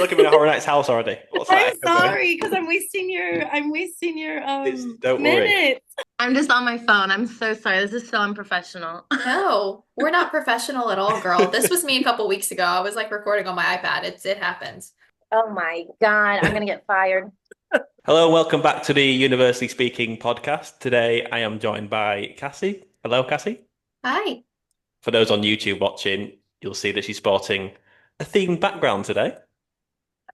looking in a Horror Nights house already. What's I'm that echo going? sorry because I'm wasting your Don't worry. minutes. I'm just on my phone. I'm so sorry. This is so unprofessional. No, we're not professional at all, girl. This was me a couple weeks ago. I was like recording on my iPad. It happens. Oh my God, I'm gonna get fired. Hello, and welcome back to the University Speaking podcast. Today I am joined by Cassie. Hello, Cassie. Hi. For those on YouTube watching, you'll see that she's sporting a themed background today.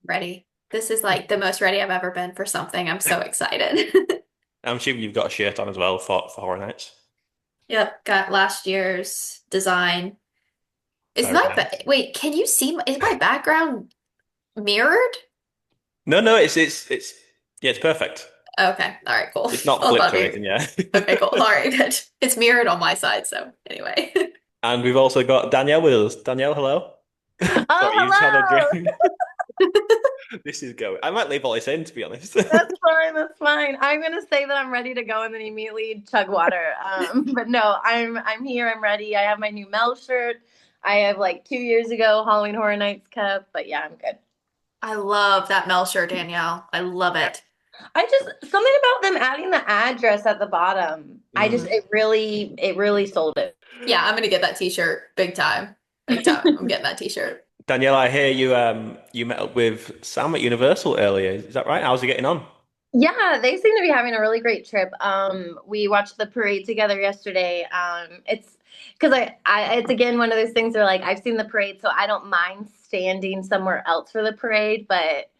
I'm ready. This is like the most ready I've ever been for something. I'm so excited. I'm assuming you've got a shirt on as well for Horror Nights. Yep, got last year's design. Is Very my nice. wait, can you see is my background mirrored? No, it's yeah, it's perfect. Okay. All right, cool. It's not Well, flipped or that'd anything, yeah. be okay, cool. All right, good. It's mirrored on my side, so anyway. And we've also got Danielle with us. Danielle, hello. Oh, Sorry, you just had a hello. drink. This is going. I might leave all this in, to be honest. That's fine. That's fine. I'm gonna say that I'm ready to go and then immediately chug water. But no, I'm here. I'm ready. I have my new Mel shirt. I have like 2 years ago Halloween Horror Nights cup. But yeah, I'm good. I love that Mel shirt, Danielle. I love it. I just something about them adding the address at the bottom. Mm. It really sold it. Yeah, I'm gonna get that t-shirt big time. Big time. I'm getting that t-shirt. Danielle, I hear you met up with Sam at Universal earlier. Is that right? How's he getting on? Yeah, they seem to be having a really great trip. We watched the parade together yesterday. It's because it's again one of those things where like I've seen the parade, so I don't mind standing somewhere else for the parade, but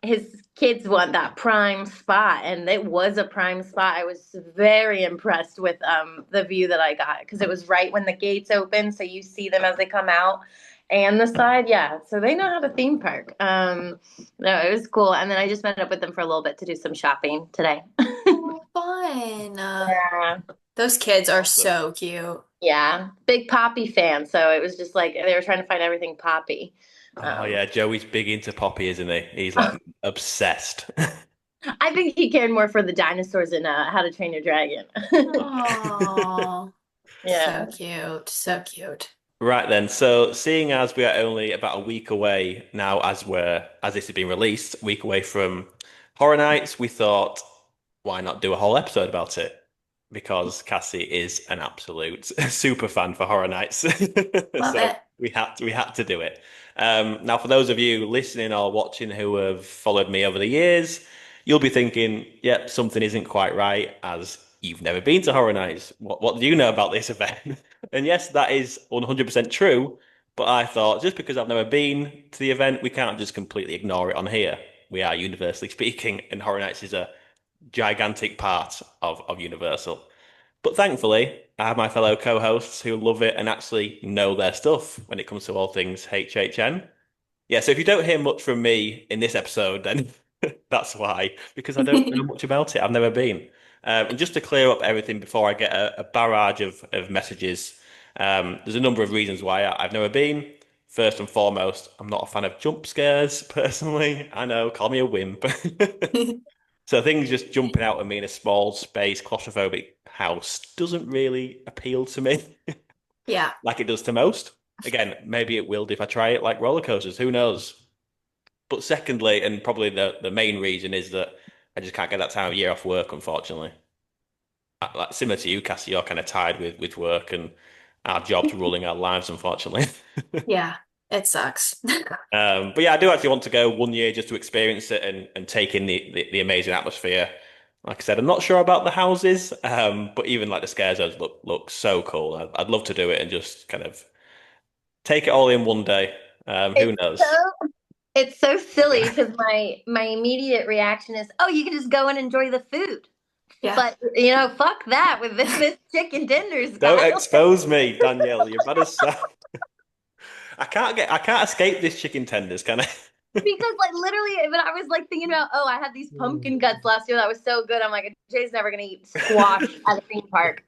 his kids want that prime spot, and it was a prime spot. I was very impressed with the view that I got because it was right when the gates open, so you see them as they come out and the side. Yeah, so they know how to theme park. No, it was cool, and then I just met up with them for a little bit to do some shopping today. Oh, fun. Yeah. Those kids are Awesome. so cute. Yeah, big Poppy fan, so it was just like they were trying to find everything Poppy. Oh Um, yeah, Joey's big into Poppy, isn't he? He's like obsessed. I think he cared more for the dinosaurs in How to Train Your Dragon. Oh, so Yeah. cute. So cute. Right then, so seeing as we are only about a week away now, as this has been released, a week away from Horror Nights, we thought, why not do a whole episode about it? Because Cassie is an absolute super fan for Horror Nights, Love so it. we had to do it. Now, for those of you listening or watching who have followed me over the years, you'll be thinking, yep, something isn't quite right, as you've never been to Horror Nights. What do you know about this event? And yes, that is 100% true. But I thought just because I've never been to the event, we can't just completely ignore it on here. We are universally speaking, and Horror Nights is a gigantic part of Universal. But thankfully, I have my fellow co-hosts who love it and actually know their stuff when it comes to all things HHN. Yeah, so if you don't hear much from me in this episode, then that's why, because I don't know much about it. I've never been. And just to clear up everything before I get a barrage of messages, there's a number of reasons why I've never been. First and foremost, I'm not a fan of jump scares personally. I know, call me a wimp. So things just jumping out at me in a small space, claustrophobic house doesn't really appeal to me Yeah. like it does to most. Again, maybe it will if I try it like roller coasters, who knows? But secondly, and probably the main reason is that I just can't get that time of year off work, unfortunately. Like similar to you, Cassie, you're kind of tired with work and our jobs ruling our lives, unfortunately. Yeah. It sucks. But yeah, I do actually want to go one year just to experience it and take in the amazing atmosphere. Like I said, I'm not sure about the houses, but even like the scare zones look so cool. I'd love to do it and just kind of take it all in one day. Who It's knows? so it's so silly because my immediate reaction is, oh, you can just go and enjoy the food. Yeah. But fuck that with this chicken tenders, Don't Kyle. expose me, Danielle. You're bad as so. I can't escape this chicken tenders, can I? Because like literally, when I was like thinking about, oh, I had these pumpkin guts last year that was so good. I'm like, Jay's never gonna eat squash at a theme park.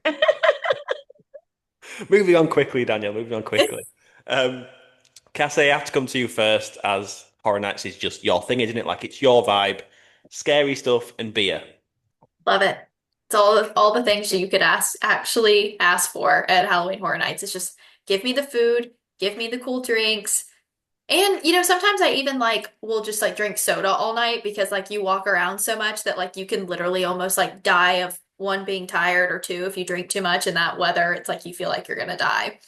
Moving on quickly, Danielle. Moving on quickly. Um, Cassie, I have to come to you first, as Horror Nights is just your thing, isn't it? Like it's your vibe, scary stuff and beer. Love it. It's all the things that you could actually ask for at Halloween Horror Nights. It's just give me the food, give me the cool drinks, And sometimes I even like will just like drink soda all night because like you walk around so much that like you can literally almost like die of one being tired or two if you drink too much in that weather. It's like you feel like you're gonna die.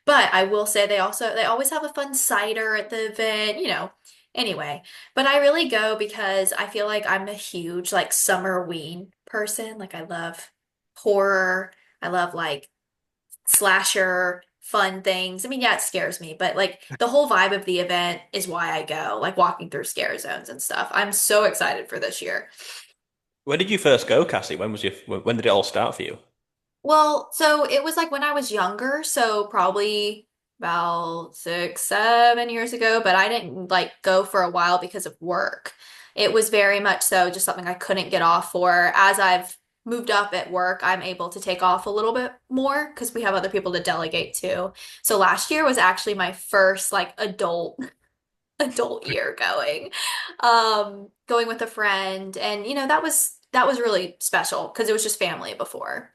But I will say they always have a fun cider at the event. Anyway, but I really go because I feel like I'm a huge like summer ween person. Like I love horror. I love like slasher fun things. I mean, yeah, it scares me, but like the whole vibe of the event is why I go, like walking through scare zones and stuff. I'm so excited for this year. When did you first go, Cassie? When did it all start for you? Well, so it was like when I was younger, so probably about 6, 7 years ago, but I didn't like go for a while because of work. It was very much so just something I couldn't get off for. As I've moved up at work, I'm able to take off a little bit more because we have other people to delegate to. So last year was actually my first like adult year going with a friend, and that was really special because it was just family before.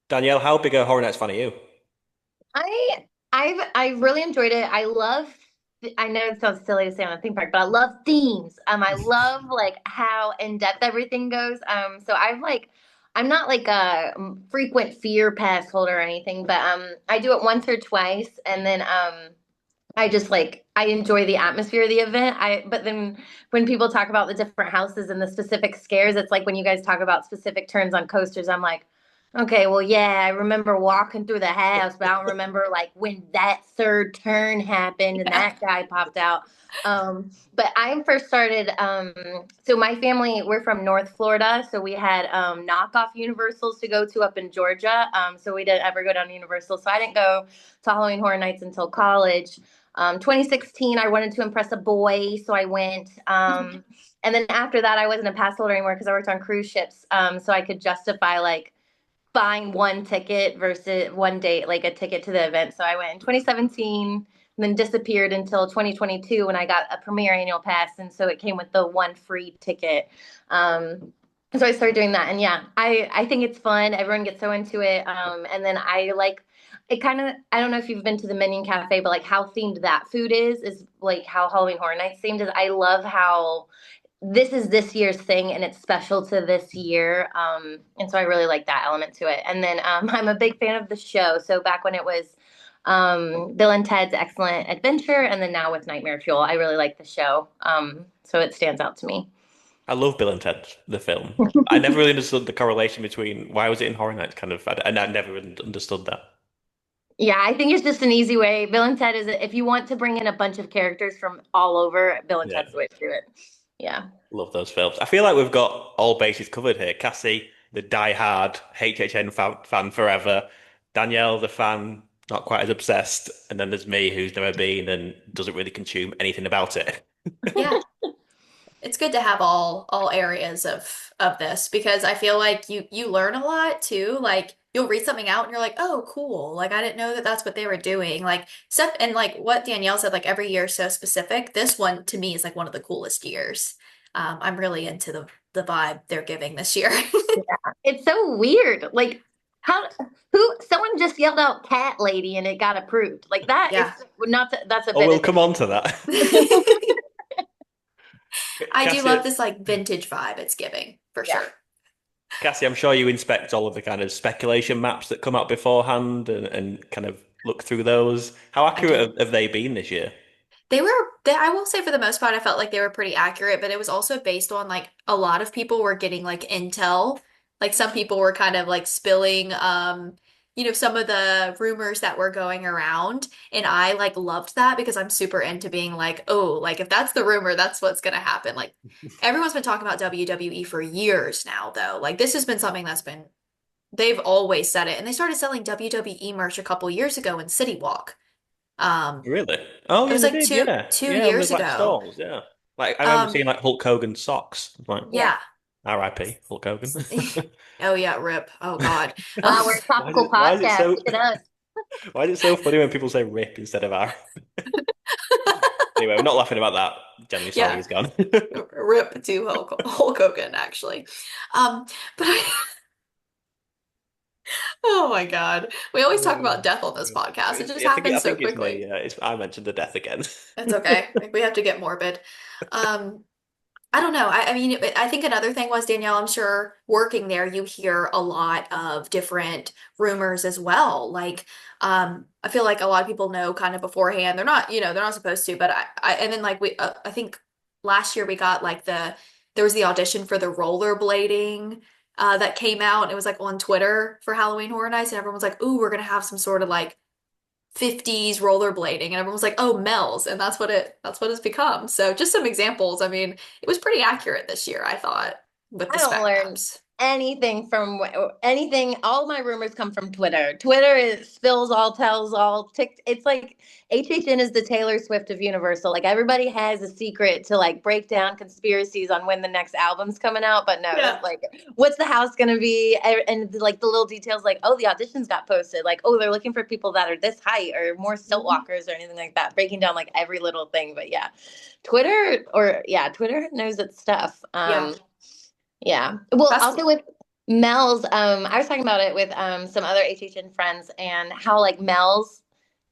Danielle, how big a Horror Nights fan are you? I really enjoyed it. I know it sounds silly to say on a theme park, but I love themes. I love like how in depth everything goes. So I'm not like a frequent fear pass holder or anything, but I do it once or twice, and then I just like I enjoy the atmosphere of the event. But then when people talk about the different houses and the specific scares, it's like when you guys talk about specific turns on coasters, I'm like, okay, well, yeah, I remember walking through the house, but I don't remember like when that third turn happened and Yeah. that guy popped out. But I first started. So my family, we're from North Florida, so we had knockoff Universals to go to up in Georgia. So we didn't ever go down to Universal. So I didn't go to Halloween Horror Nights until college. 2016, I wanted to impress a boy, so I went. And then after that, I wasn't a pass holder anymore because I worked on cruise ships. So I could justify like buying one ticket versus one date, like a ticket to the event. So I went in 2017 and then disappeared until 2022 when I got a premier annual pass. And so it came with the one free ticket. So I started doing that. And yeah, I think it's fun. Everyone gets so into it. And then I like it kind of, I don't know if you've been to the Minion Cafe, but like how themed that food is like how Halloween Horror Nights themed is. I love how this is this year's thing and it's special to this year. And so I really like that element to it. And then I'm a big fan of the show. So back when it was Bill and Ted's Excellent Adventure, and then now with Nightmare Fuel, I really like the show. So it stands out to me. I love Bill and Ted, the film. I never really understood the correlation between why was it in Horror Nights, kind of, and I never really understood that. Yeah, I think it's just an easy way. Bill and Ted is if you want to bring in a bunch of characters from all over, Bill and Yeah, Ted's the way to do it. Yeah. love those films. I feel like we've got all bases covered here. Cassie, the die-hard HHN fan forever. Danielle, the fan, not quite as obsessed. And then there's me, who's never been and doesn't really consume anything about it. Yeah. It's good to have all areas of this because I feel like you learn a lot too. Like you'll read something out and you're like, "Oh, cool. Like I didn't know that that's what they were doing." Like stuff and like what Danielle said like every year is so specific. This one to me is like one of the coolest years. I'm really into the vibe they're giving this year. It's so weird. Like how who someone just yelled out cat lady and it got approved. Like that Yeah. is not that's a Oh, we'll bit come on to that. I do Cassie, love this like vintage vibe it's giving for yeah. sure. Cassie, I'm sure you inspect all of the kind of speculation maps that come out beforehand and kind of look through those. How I do. accurate have they been this year? I will say for the most part, I felt like they were pretty accurate, but it was also based on like a lot of people were getting like intel. Like some people were kind of like spilling, some of the rumors that were going around. And I like loved that because I'm super into being like, oh, like if that's the rumor, that's what's gonna happen. Like everyone's been talking about WWE for years now, though. Like this has been something they've always said it. And they started selling WWE merch a couple years ago in City Walk. Um, Really? Oh, it yeah, was they like did. two Yeah, two yeah. years There's like ago. stalls. Yeah, like I remember Um, seeing like Hulk Hogan socks. Like Yeah. yeah. R.I.P. Hulk Hogan. Oh yeah, rip. Oh God. Wow, we're a topical Why is it podcast. so? Look at us. Why is it so funny when people say "rip" instead of "r"? Anyway, we're not laughing about that. Generally, sorry, Yeah, he's gone. rip to Hulk Hogan actually. But Oh my God. We always talk about Um, death on this podcast. It just I think happens so it's me. quickly. Yeah, I mentioned the death again. It's okay. Like, we have to get morbid. Um, I don't know. I mean, I think another thing was, Danielle, I'm sure working there, you hear a lot of different rumors as well. Like, I feel like a lot of people know kind of beforehand. They're not, they're not supposed to, but and then like I think last year we got like there was the audition for the rollerblading, that came out and it was like on Twitter for Halloween Horror Nights and everyone was like, ooh, we're gonna have some sort of like 50s rollerblading and everyone was like, "Oh, Mel's." And that's what it's become. So just some examples. I mean, it was pretty accurate this year, I thought, with the I don't spec learn maps. anything from anything. All my rumors come from Twitter. Twitter is spills all, tells all. It's like HHN is the Taylor Swift of Universal. Like everybody has a secret to like break down conspiracies on when the next album's coming out. But no, Yeah. that's like, what's the house gonna be? And like the little details, like, oh, the auditions got posted. Like, oh, they're looking for people that are this height or more silt Mhm. walkers or anything like that. Breaking down like every little thing. But yeah, Twitter knows its stuff. Yeah. Yeah. Well, That's also with Mel's, I was talking about it with some other HHN friends and how like Mel's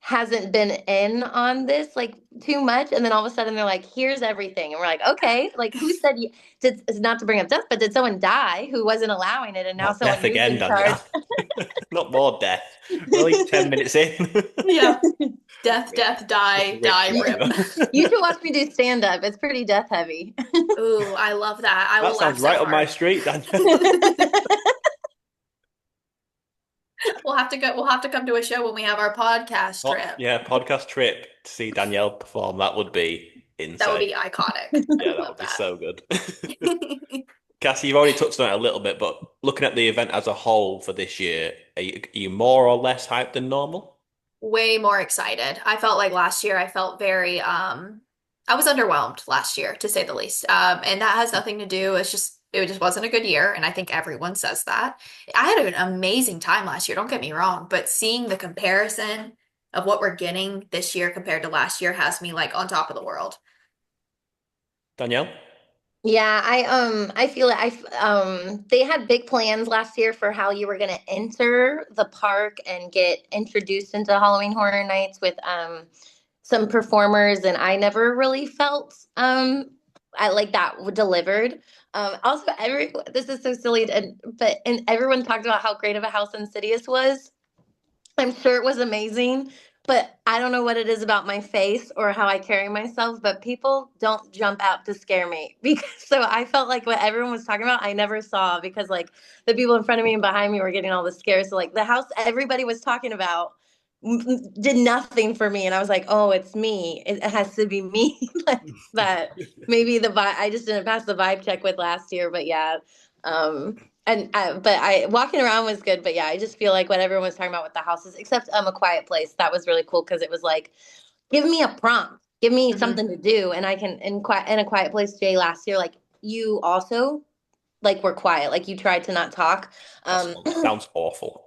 hasn't been in on this like too much, and then all of a sudden they're like, "Here's everything," and we're like, "Okay, like who said you did?" Not to bring up death, but did someone die who wasn't allowing it, and now Not death someone new's again, in charge? Danielle. Not more death. We're only 10 minutes in. yeah. Death, Rip. death, Just die, rip die, you, rip. forever. you should watch me do stand up. It's pretty death heavy. Ooh, I love that. I That will laugh sounds so right up my hard. street, Danielle. We'll have to come to a show when we have our podcast trip. Yeah, podcast trip to see Danielle perform. That would be That would insane. be iconic. I Yeah, would that love would be that. so good. Cassie, you've already touched on it a little bit, but looking at the event as a whole for this year, are you more or less hyped than normal? Way more excited. I felt like last year I felt very I was underwhelmed last year to say the least. And that has nothing to do, it just wasn't a good year and I think everyone says that. I had an amazing time last year, don't get me wrong, but seeing the comparison of what we're getting this year compared to last year has me like on top of the world. Danielle? Yeah, I feel it. They had big plans last year for how you were going to enter the park and get introduced into Halloween Horror Nights with some performers, and I never really felt I like that delivered. Also, every this is so silly, and everyone talked about how great of a house Insidious was. I'm sure it was amazing, but I don't know what it is about my face or how I carry myself, but people don't jump out to scare me. Because so I felt like what everyone was talking about, I never saw because like the people in front of me and behind me were getting all the scares. So like the house everybody was talking about did nothing for me, and I was like, "Oh, it's me. It has to be me." Like that. Maybe the vibe. I just didn't pass the vibe check with last year, but yeah. But I walking around was good, but yeah, I just feel like what everyone was talking about with the houses, except A Quiet Place, that was really cool because it was like, give me a prompt, give me Mhm. something to do, and I can in A Quiet Place, Jay, last year, like you also like were quiet, like you tried to not talk. That Um, sounds awful.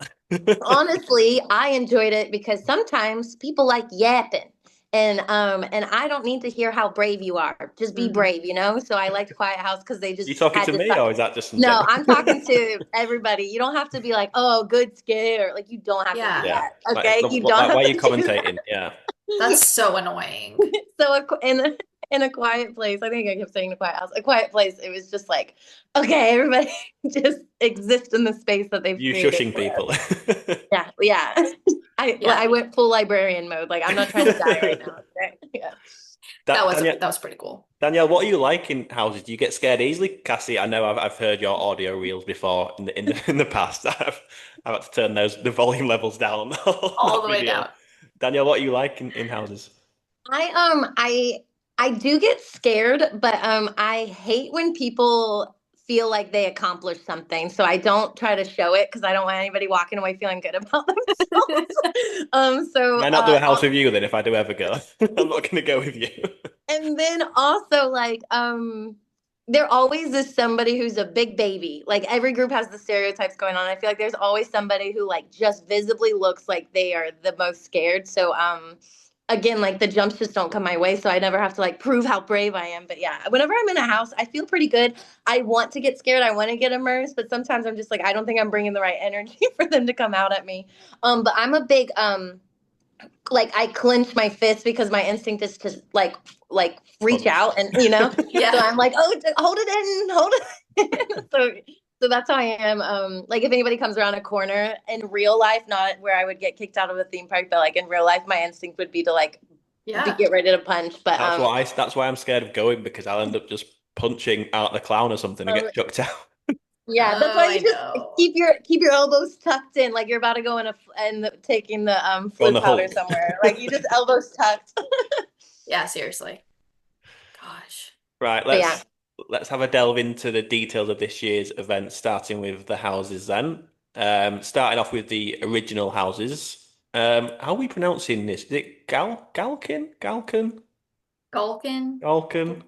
Honestly, I enjoyed it because sometimes people like yapping. And I don't need to hear how brave you are. Just be Mhm. brave, you know? So I liked Quiet House because they You just talking had to to me, stop. or is that just in No, general? I'm talking to everybody. You don't have to be like, oh, good scare. Like you don't have to do Yeah, Yeah. that. Okay. You don't Like, why have are you to do that. commentating? Yeah. that's so annoying. So in a quiet place, I think I kept saying a quiet house, a quiet place, it was just like, okay, everybody just exist in the space that they've You created shushing for us. people. Yeah, yeah. Yeah, I went full librarian mode. Like I'm not trying to die right now. Okay? Yeah. Danielle, that was pretty cool. Danielle, what are you like in houses? Do you get scared easily? Cassie, I know I've heard your audio reels before in the past. I've had to turn the volume levels down on All that the way video. down. Danielle, what are you like in houses? I I do get scared, but I hate when people feel like they accomplished something. So I don't try to show it because I don't want anybody walking away feeling good about themselves. So May I not do a house with you then if I do ever go? I'm not going to go with you. and then also like there always is somebody who's a big baby. Like every group has the stereotypes going on. I feel like there's always somebody who like just visibly looks like they are the most scared. So again, like the jumps just don't come my way, so I never have to like prove how brave I am. But yeah, whenever I'm in a house, I feel pretty good. I want to get scared, I want to get immersed, but sometimes I'm just like, I don't think I'm bringing the right energy for them to come out at me. But I'm a big like I clench my fist because my instinct is to like reach Punch. out and you know. So Yeah. I'm like, oh, hold it in, hold it in. So that's how I am. Like if anybody comes around a corner in real life, not where I would get kicked out of a theme park, but like in real life, my instinct would be to like Yeah. get ready to punch. But That's why I'm scared of going because I'll end up just punching out the clown or something and um, get chucked out. yeah, that's Oh, why I you just know. keep your elbows tucked in, like you're about to go in and taking the Go on flu the powder Hulk. somewhere. Like you just elbows tucked. Yeah, seriously. Gosh. Right, But yeah. let's have a delve into the details of this year's event, starting with the houses then. Starting off with the original houses. How are we pronouncing this? Is it Galkin? Gulkin? Galkin?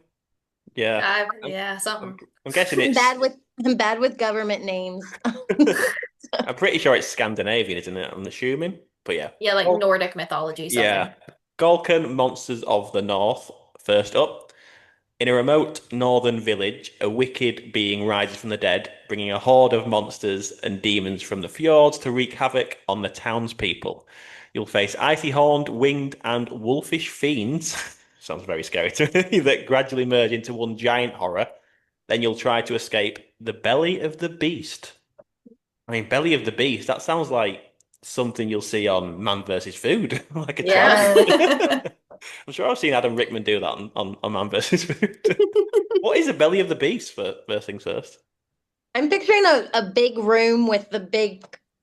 Yeah. I'm, Yeah, I'm, something. I'm guessing I'm it's bad with I'm bad with government names. I'm pretty sure it's Scandinavian, isn't it? I'm assuming. But yeah. Yeah, like Well, Nordic mythology, yeah. something. Galkan Monsters of the North, first up. In a remote northern village, a wicked being rises from the dead, bringing a horde of monsters and demons from the fjords to wreak havoc on the townspeople. You'll face icy-horned, winged, and wolfish fiends. Sounds very scary to me. That gradually merge into one giant horror. Then you'll try to escape the belly of the beast. I mean, belly of the beast. That sounds like something you'll see on Man versus Food, like a trap. Yeah. I'm sure I've seen Adam Rickman do that on Man versus Food. What is a belly of the beast for first things first? I'm picturing a big room with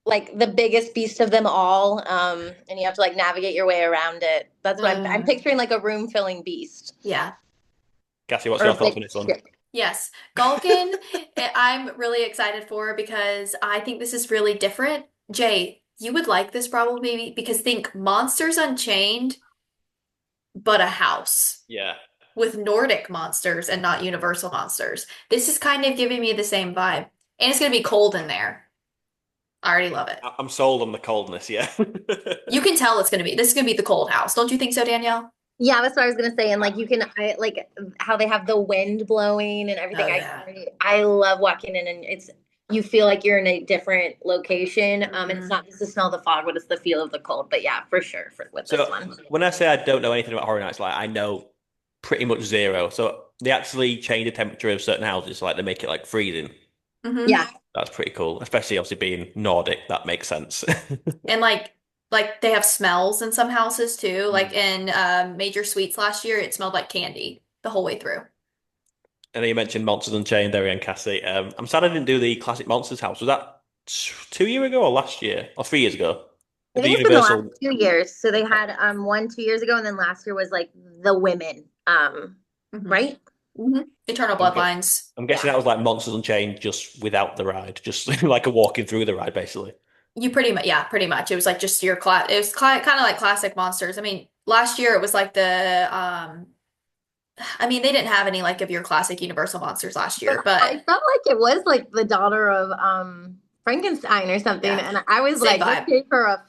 like the biggest beast of them all. And you have to like navigate your way around it. That's what I'm Mm, picturing, like a room filling beast. yeah. Cassie, what's Or your a thoughts big on this one? ship. Yes. Gulkin, I'm really excited for because I think this is really different. Jay, you would like this probably because think Monsters Unchained, but a house Yeah. with Nordic monsters and not Universal monsters. This is kind of giving me the same vibe. And it's going to be cold in there. I already love it. I'm sold on the coldness, yeah. You can tell this is going to be the cold house. Don't you think so, Danielle? Yeah, that's what I was gonna say. And like you can, I like how they have the wind blowing and everything. Oh, yeah. I love walking in, and it's you feel like you're in a different location. And it's Mhm. not just the smell of the fog, but it's the feel of the cold. But yeah, for sure, for with this So one. when I say I don't know anything about Horror Nights, like I know pretty much zero. So they actually change the temperature of certain houses, like they make it like freezing. Mhm. Yeah. That's pretty cool, especially obviously being Nordic. That makes sense. And like they have smells in some houses too. Like Mm. in Major Suites last year, it smelled like candy the whole way through. And then you mentioned Monsters Unchained, there and Cassie. I'm sad I didn't do the Classic Monsters house. Was that 2 years ago or last year or 3 years ago? I The think it's been the last Universal. 2 years. So they had one 2 years ago, and then last year was like the women. Mhm. Right? Mhm. Eternal I'm, gu- Bloodlines. I'm guessing Yeah. that was like Monsters Unchained just without the ride, just like a walking through the ride, basically. You pretty much, yeah, pretty much. It was like just your class. It was kind of like classic monsters. I mean, last year it was like I mean, they didn't have any like of your classic Universal monsters last But year, I but felt like it was like the daughter of Frankenstein or something, yeah, and I was same like, let's vibe. give her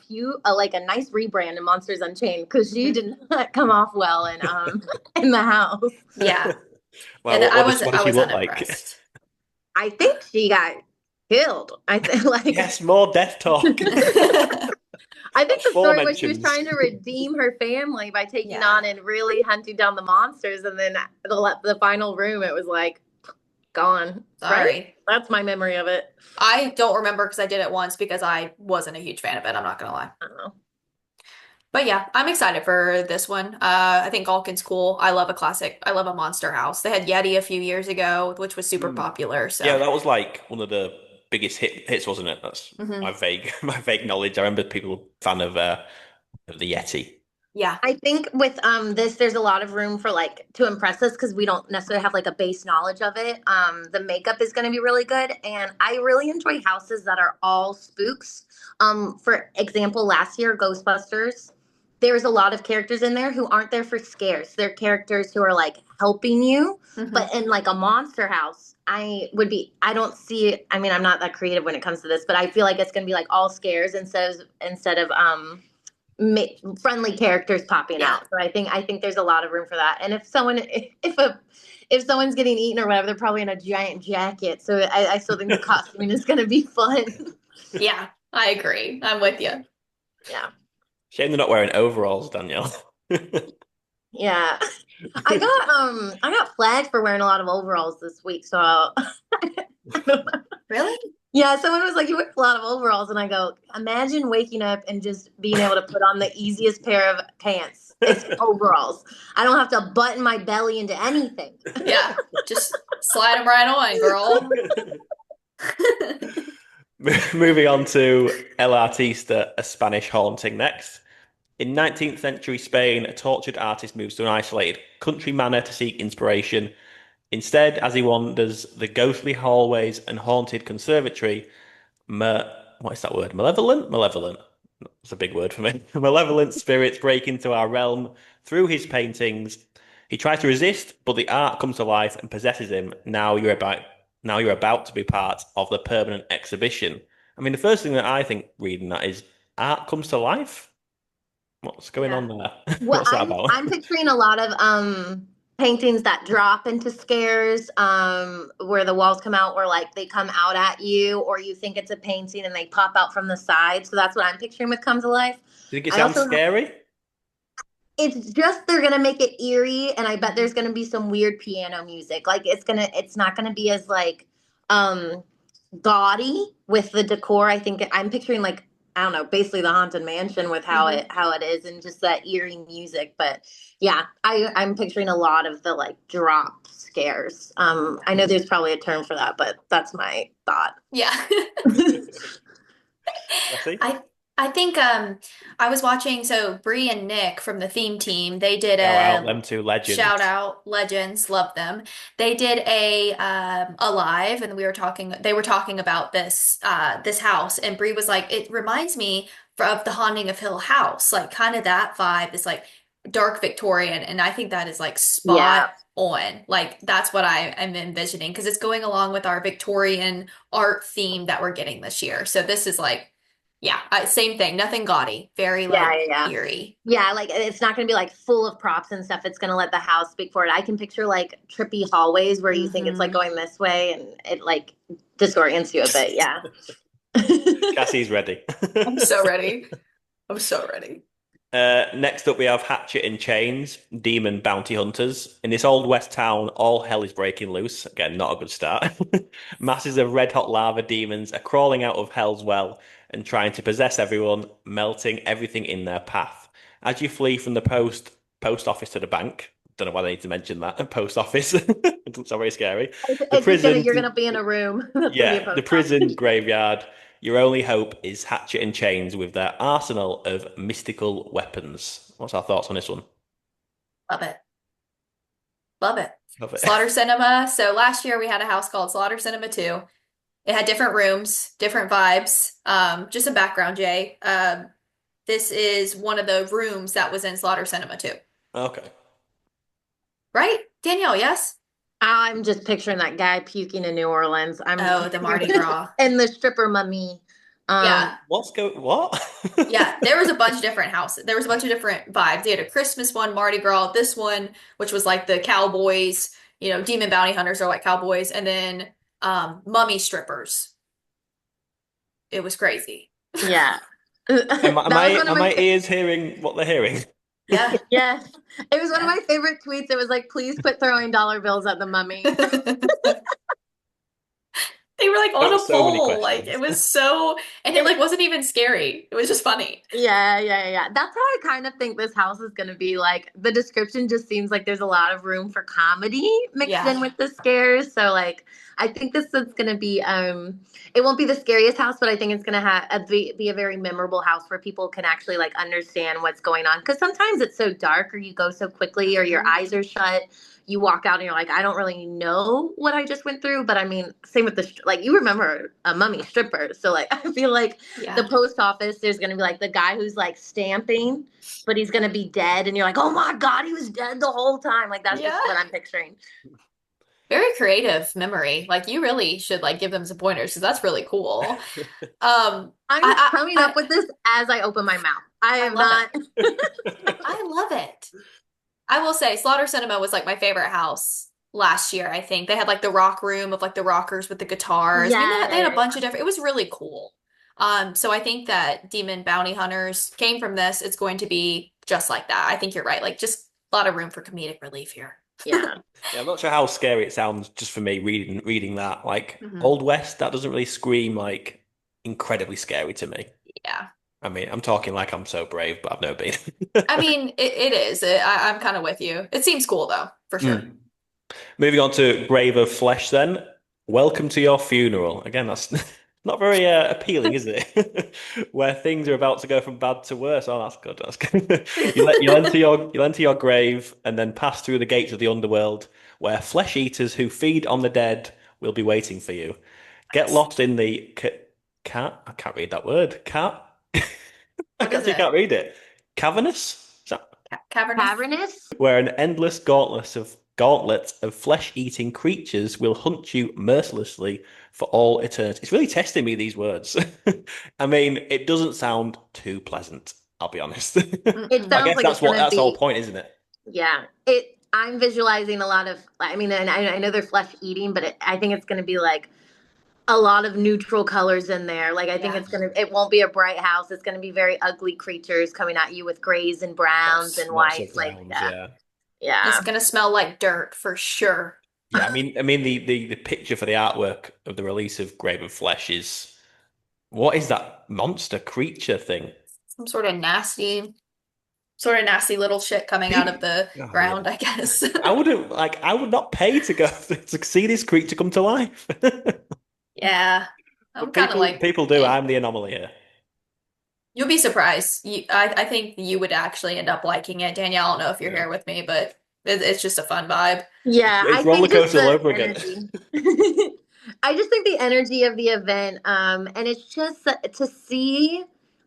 like a nice rebrand in Monsters Unchained because she Mhm. did not come off well in in the house. Yeah, Well, and what does I she was look like? unimpressed. I think she got killed. I think like Yes, more death talk. I think the Four story was she was mentions. trying to redeem her family by taking Yeah, on and really hunting down the monsters, and then the final room, it was like gone. Right? sorry. That's my memory of it. I don't remember because I did it once because I wasn't a huge fan of it. I'm not gonna lie. I don't know. But yeah, I'm excited for this one. I think Galkin's cool. I love a classic. I love a monster house. They had Yeti a few years ago, which was super Mm. popular. Yeah, So, that was like one of the biggest hits, wasn't it? That's my mhm. vague my vague knowledge. I remember people fan of the Yeti. Yeah. I think with this there's a lot of room for like to impress us because we don't necessarily have like a base knowledge of it. The makeup is going to be really good, and I really enjoy houses that are all spooks. For example, last year Ghostbusters, there's a lot of characters in there who aren't there for scares. They're characters who are like helping you. Hmm. But in like a monster house, I don't see it. I mean, I'm not that creative when it comes to this, but I feel like it's going to be like all scares instead of friendly characters popping Yeah. out. So I think there's a lot of room for that. And if someone's getting eaten or whatever, they're probably in a giant jacket. So I still think the costuming is going to be fun. Yeah, I agree. I'm with you. Yeah. Shame they're not wearing overalls, Danielle. Yeah. I got flagged for wearing a lot of overalls this week. So Really? yeah, someone was like, "You wear a lot of overalls," and I go, "Imagine waking up and just being able to put on the easiest pair of pants. It's overalls. I don't have to button my belly into anything." Yeah, just slide them right on, girl. Moving on to El Artista, a Spanish haunting next. In 19th century Spain, a tortured artist moves to an isolated country manor to seek inspiration. Instead, as he wanders the ghostly hallways and haunted conservatory, what is that word? Malevolent? Malevolent. That's a big word for me. Malevolent spirits break into our realm through his paintings. He tries to resist, but the art comes to life and possesses him. Now you're about to be part of the permanent exhibition. I mean, the first thing that I think reading that is art comes to life. What's going Yeah. on there? Well, What's that I'm about? I'm picturing a lot of paintings that drop into scares, where the walls come out, or like they come out at you, or you think it's a painting and they pop out from the side. So that's what I'm picturing with Come to Life. Do you think it I sounds also scary? It's just they're gonna make it eerie, and I bet there's gonna be some weird piano music. Like it's not gonna be as like um gaudy with the decor. I think I'm picturing like I don't know, basically the haunted mansion with Mhm. how it is and just that eerie music. But yeah, I'm picturing a lot of the like drop scares. I know there's probably a term for that, but that's my thought. Yeah. Jesse? I I think I was watching so Bree and Nick from the theme team, they did Shout out a them two shout legends. out legends, love them. They did a live and they were talking about this house and Bree was like it reminds me of the Haunting of Hill House, like kind of that vibe is like dark Victorian and I think that is like spot Yeah. on. Like that's what I am envisioning because it's going along with our Victorian art theme that we're getting this year. So this is like yeah, same thing. Nothing gaudy. Very Yeah, like yeah, yeah. eerie. Yeah, like it's not going to be like full of props and stuff. It's going to let the house speak for it. I can picture like trippy hallways where you think it's like Hmm. going this way and it like disorients you a bit. Yeah. Cassie's ready. I'm so ready. I'm so ready. Next up, we have Hatchet and Chains, Demon Bounty Hunters. In this old west town, all hell is breaking loose. Again, not a good start. Masses of red hot lava demons are crawling out of hell's well and trying to possess everyone, melting everything in their path. As you flee from the post office to the bank, don't know why they need to mention that. Post office. It doesn't sound very scary. The It's just gonna prison, you're gonna be in a room that's gonna be a yeah, the post prison office. graveyard. Your only hope is Hatchet and Chains with their arsenal of mystical weapons. What's our thoughts on this one? Love it. Love it. Love it. Slaughter Cinema. So last year we had a house called Slaughter Cinema 2. It had different rooms, different vibes. Just a background, Jay. This is one of the rooms that was in Slaughter Cinema 2. Okay. Right? Danielle, yes? I'm just picturing that guy puking in New Orleans. Oh, the Mardi Gras. And the stripper mummy. Yeah. What? Yeah, there was a bunch of different houses. There was a bunch of different vibes. They had a Christmas one, Mardi Gras, this one, which was like the cowboys, demon bounty hunters are like cowboys, and then mummy strippers. It was crazy. Yeah. Am, That am was I one of am my my ears hearing what they're hearing? Yeah. yes. It was one of Yeah. my favorite tweets. It was like, please quit throwing dollar bills at the mummy. They were like on Got a so many pole. Like it questions. was so, and it like wasn't even scary. It was just funny. Yeah, yeah, yeah. That's how I kind of think this house is going to be. Like the description just seems like there's a lot of room for comedy mixed Yeah. in with the scares. So like I think this is going to be it won't be the scariest house, but I think it's going to be a very memorable house where people can actually like understand what's going on cuz sometimes it's so dark or you go so quickly or your Mhm. eyes are shut. You walk out and you're like, I don't really know what I just went through, but I mean, same with like you remember a mummy stripper. So like I feel like the Yeah. post office, there's gonna be like the guy who's like stamping, but he's gonna be dead, and you're like, oh my god, he was dead the whole time. Like that's just Yeah. what I'm picturing. Very creative memory. Like you really should like give them some pointers because that's really cool. I'm coming up with this as I open my mouth. I am love not. I love it. I will say Slaughter Cinema was like my favorite house last year, I think. They had like the rock room of like the rockers with the guitars. I mean, they had a Yes. bunch of different, it was really cool. So I think that Demon Bounty Hunters came from this. It's going to be just like that. I think you're right. Like just a lot of room for comedic relief here. Yeah. Yeah, I'm not sure how scary it sounds just for me reading that. Like Mhm. Old West, that doesn't really scream like incredibly scary to me. Yeah. I mean, I'm talking like I'm so brave, but I've never been. I mean, it is. I'm kind of with you. It seems cool though, for sure. Mm. Moving on to Grave of Flesh, then. Welcome to your funeral. Again, that's not very appealing, is it? Where things are about to go from bad to worse. Oh, that's good. That's good. You'll enter your grave and then pass through the gates of the underworld, where flesh eaters who feed on the dead will be waiting for you. Get lost in the cat. I can't read that word. Cat. I What is actually it? can't read it. Cavernous. Is that Cavernous? Cavernous? where an endless gauntlet of flesh-eating creatures will hunt you mercilessly for all eternity. It's really testing me, these words. I mean, it doesn't sound too pleasant, I'll be honest. It I sounds guess like it's gonna that's the whole be. point, isn't it? Yeah. I'm visualizing a lot of. I mean, and I know they're flesh eating, but I think it's gonna be like a lot of neutral colors in there. Like I think Yeah. it won't be a bright house. It's gonna be very ugly creatures coming at you with grays and browns and Lots of whites. Like browns, yeah, yeah. It's yeah. gonna smell like dirt for sure. Yeah, I mean the picture for the artwork of the release of Grave of Flesh is what is that monster creature thing? Some sort of nasty little shit coming out of the Oh, yeah. ground, I guess. I would not pay to go to see this creature come to life. Yeah. I'm But kind of like, people do. eh. I'm the anomaly here. You'll be surprised. I think you would actually end up liking it. Danielle, I don't know if you're Yeah. here with me, but it's just a fun vibe. Yeah, It's I roller think just coaster all the over again. energy. I just think the energy of the event, and it's just to see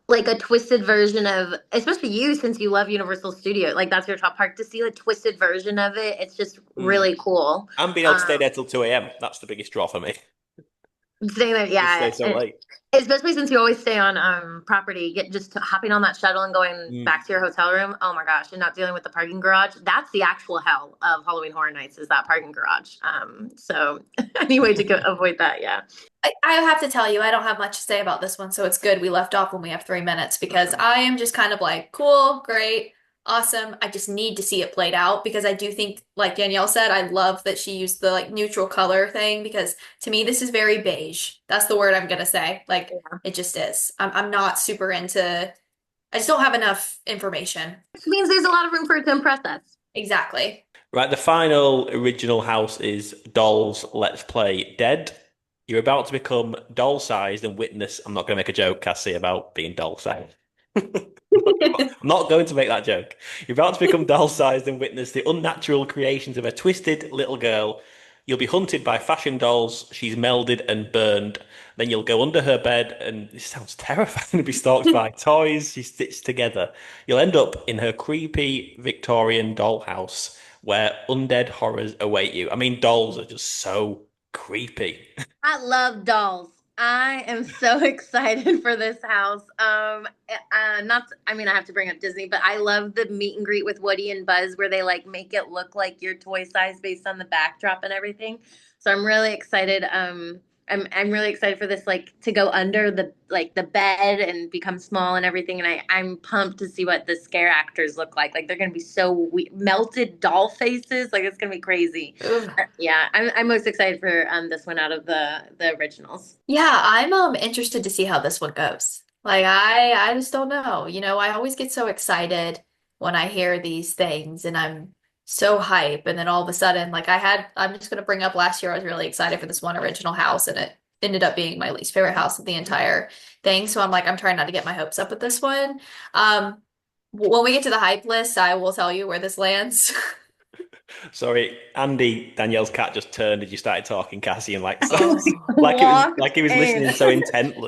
like a twisted version of, especially you since you love Universal Studio, like that's your top park. To see a twisted version of it, it's just Mm. really cool. I'm being able to stay Um, there till 2 a.m. That's the biggest draw for me. Saying that, Just stay yeah, so and late. especially since you always stay on property, get just hopping on that shuttle and going Mm. back to your hotel room. Oh my gosh, and not dealing with the parking garage. That's the actual hell of Halloween Horror Nights is that parking garage. So any way to avoid that, yeah. I have to tell you, I don't have much to say about this one, so it's good we left off when we have 3 minutes because I am just kind of like, cool, great, awesome. I just need to see it played out because I do think, like Danielle said, I love that she used the like neutral color thing because to me this is very beige. That's the word I'm gonna say. Like Yeah. it just is. I'm not super into. I just don't have enough information. Which means there's a lot of room for it to impress us. Exactly. Right, the final original house is Dolls Let's Play Dead. You're about to become doll-sized and witness. I'm not going to make a joke, Cassie, about being doll-sized. I'm not going to make that joke. You're about to become doll-sized and witness the unnatural creations of a twisted little girl. You'll be hunted by fashion dolls. She's melded and burned. Then you'll go under her bed, and this sounds terrifying to be stalked by toys she stitched together. You'll end up in her creepy Victorian dollhouse where undead horrors await you. I mean, dolls are just so creepy. I love dolls. I am so excited for this house. Not, I mean, I have to bring up Disney, but I love the meet and greet with Woody and Buzz where they like make it look like your toy size based on the backdrop and everything. So I'm really excited. I'm really excited for this, like to go under the bed and become small and everything. And I'm pumped to see what the scare actors look like. Like they're gonna be so melted doll faces. Like it's gonna be crazy. Ugh. Yeah, I'm most excited for this one out of the originals. Yeah, I'm interested to see how this one goes. Like I just don't know. You know, I always get so excited when I hear these things and I'm so hype and then all of a sudden I'm just gonna bring up last year I was really excited for this one original house and it ended up being my least favorite house of the entire thing. So I'm trying not to get my hopes up with this one. When we get to the hype list, I will tell you where this lands. Sorry, Andy, Danielle's cat just turned as you started talking, Cassie, and Oh. like he was listening so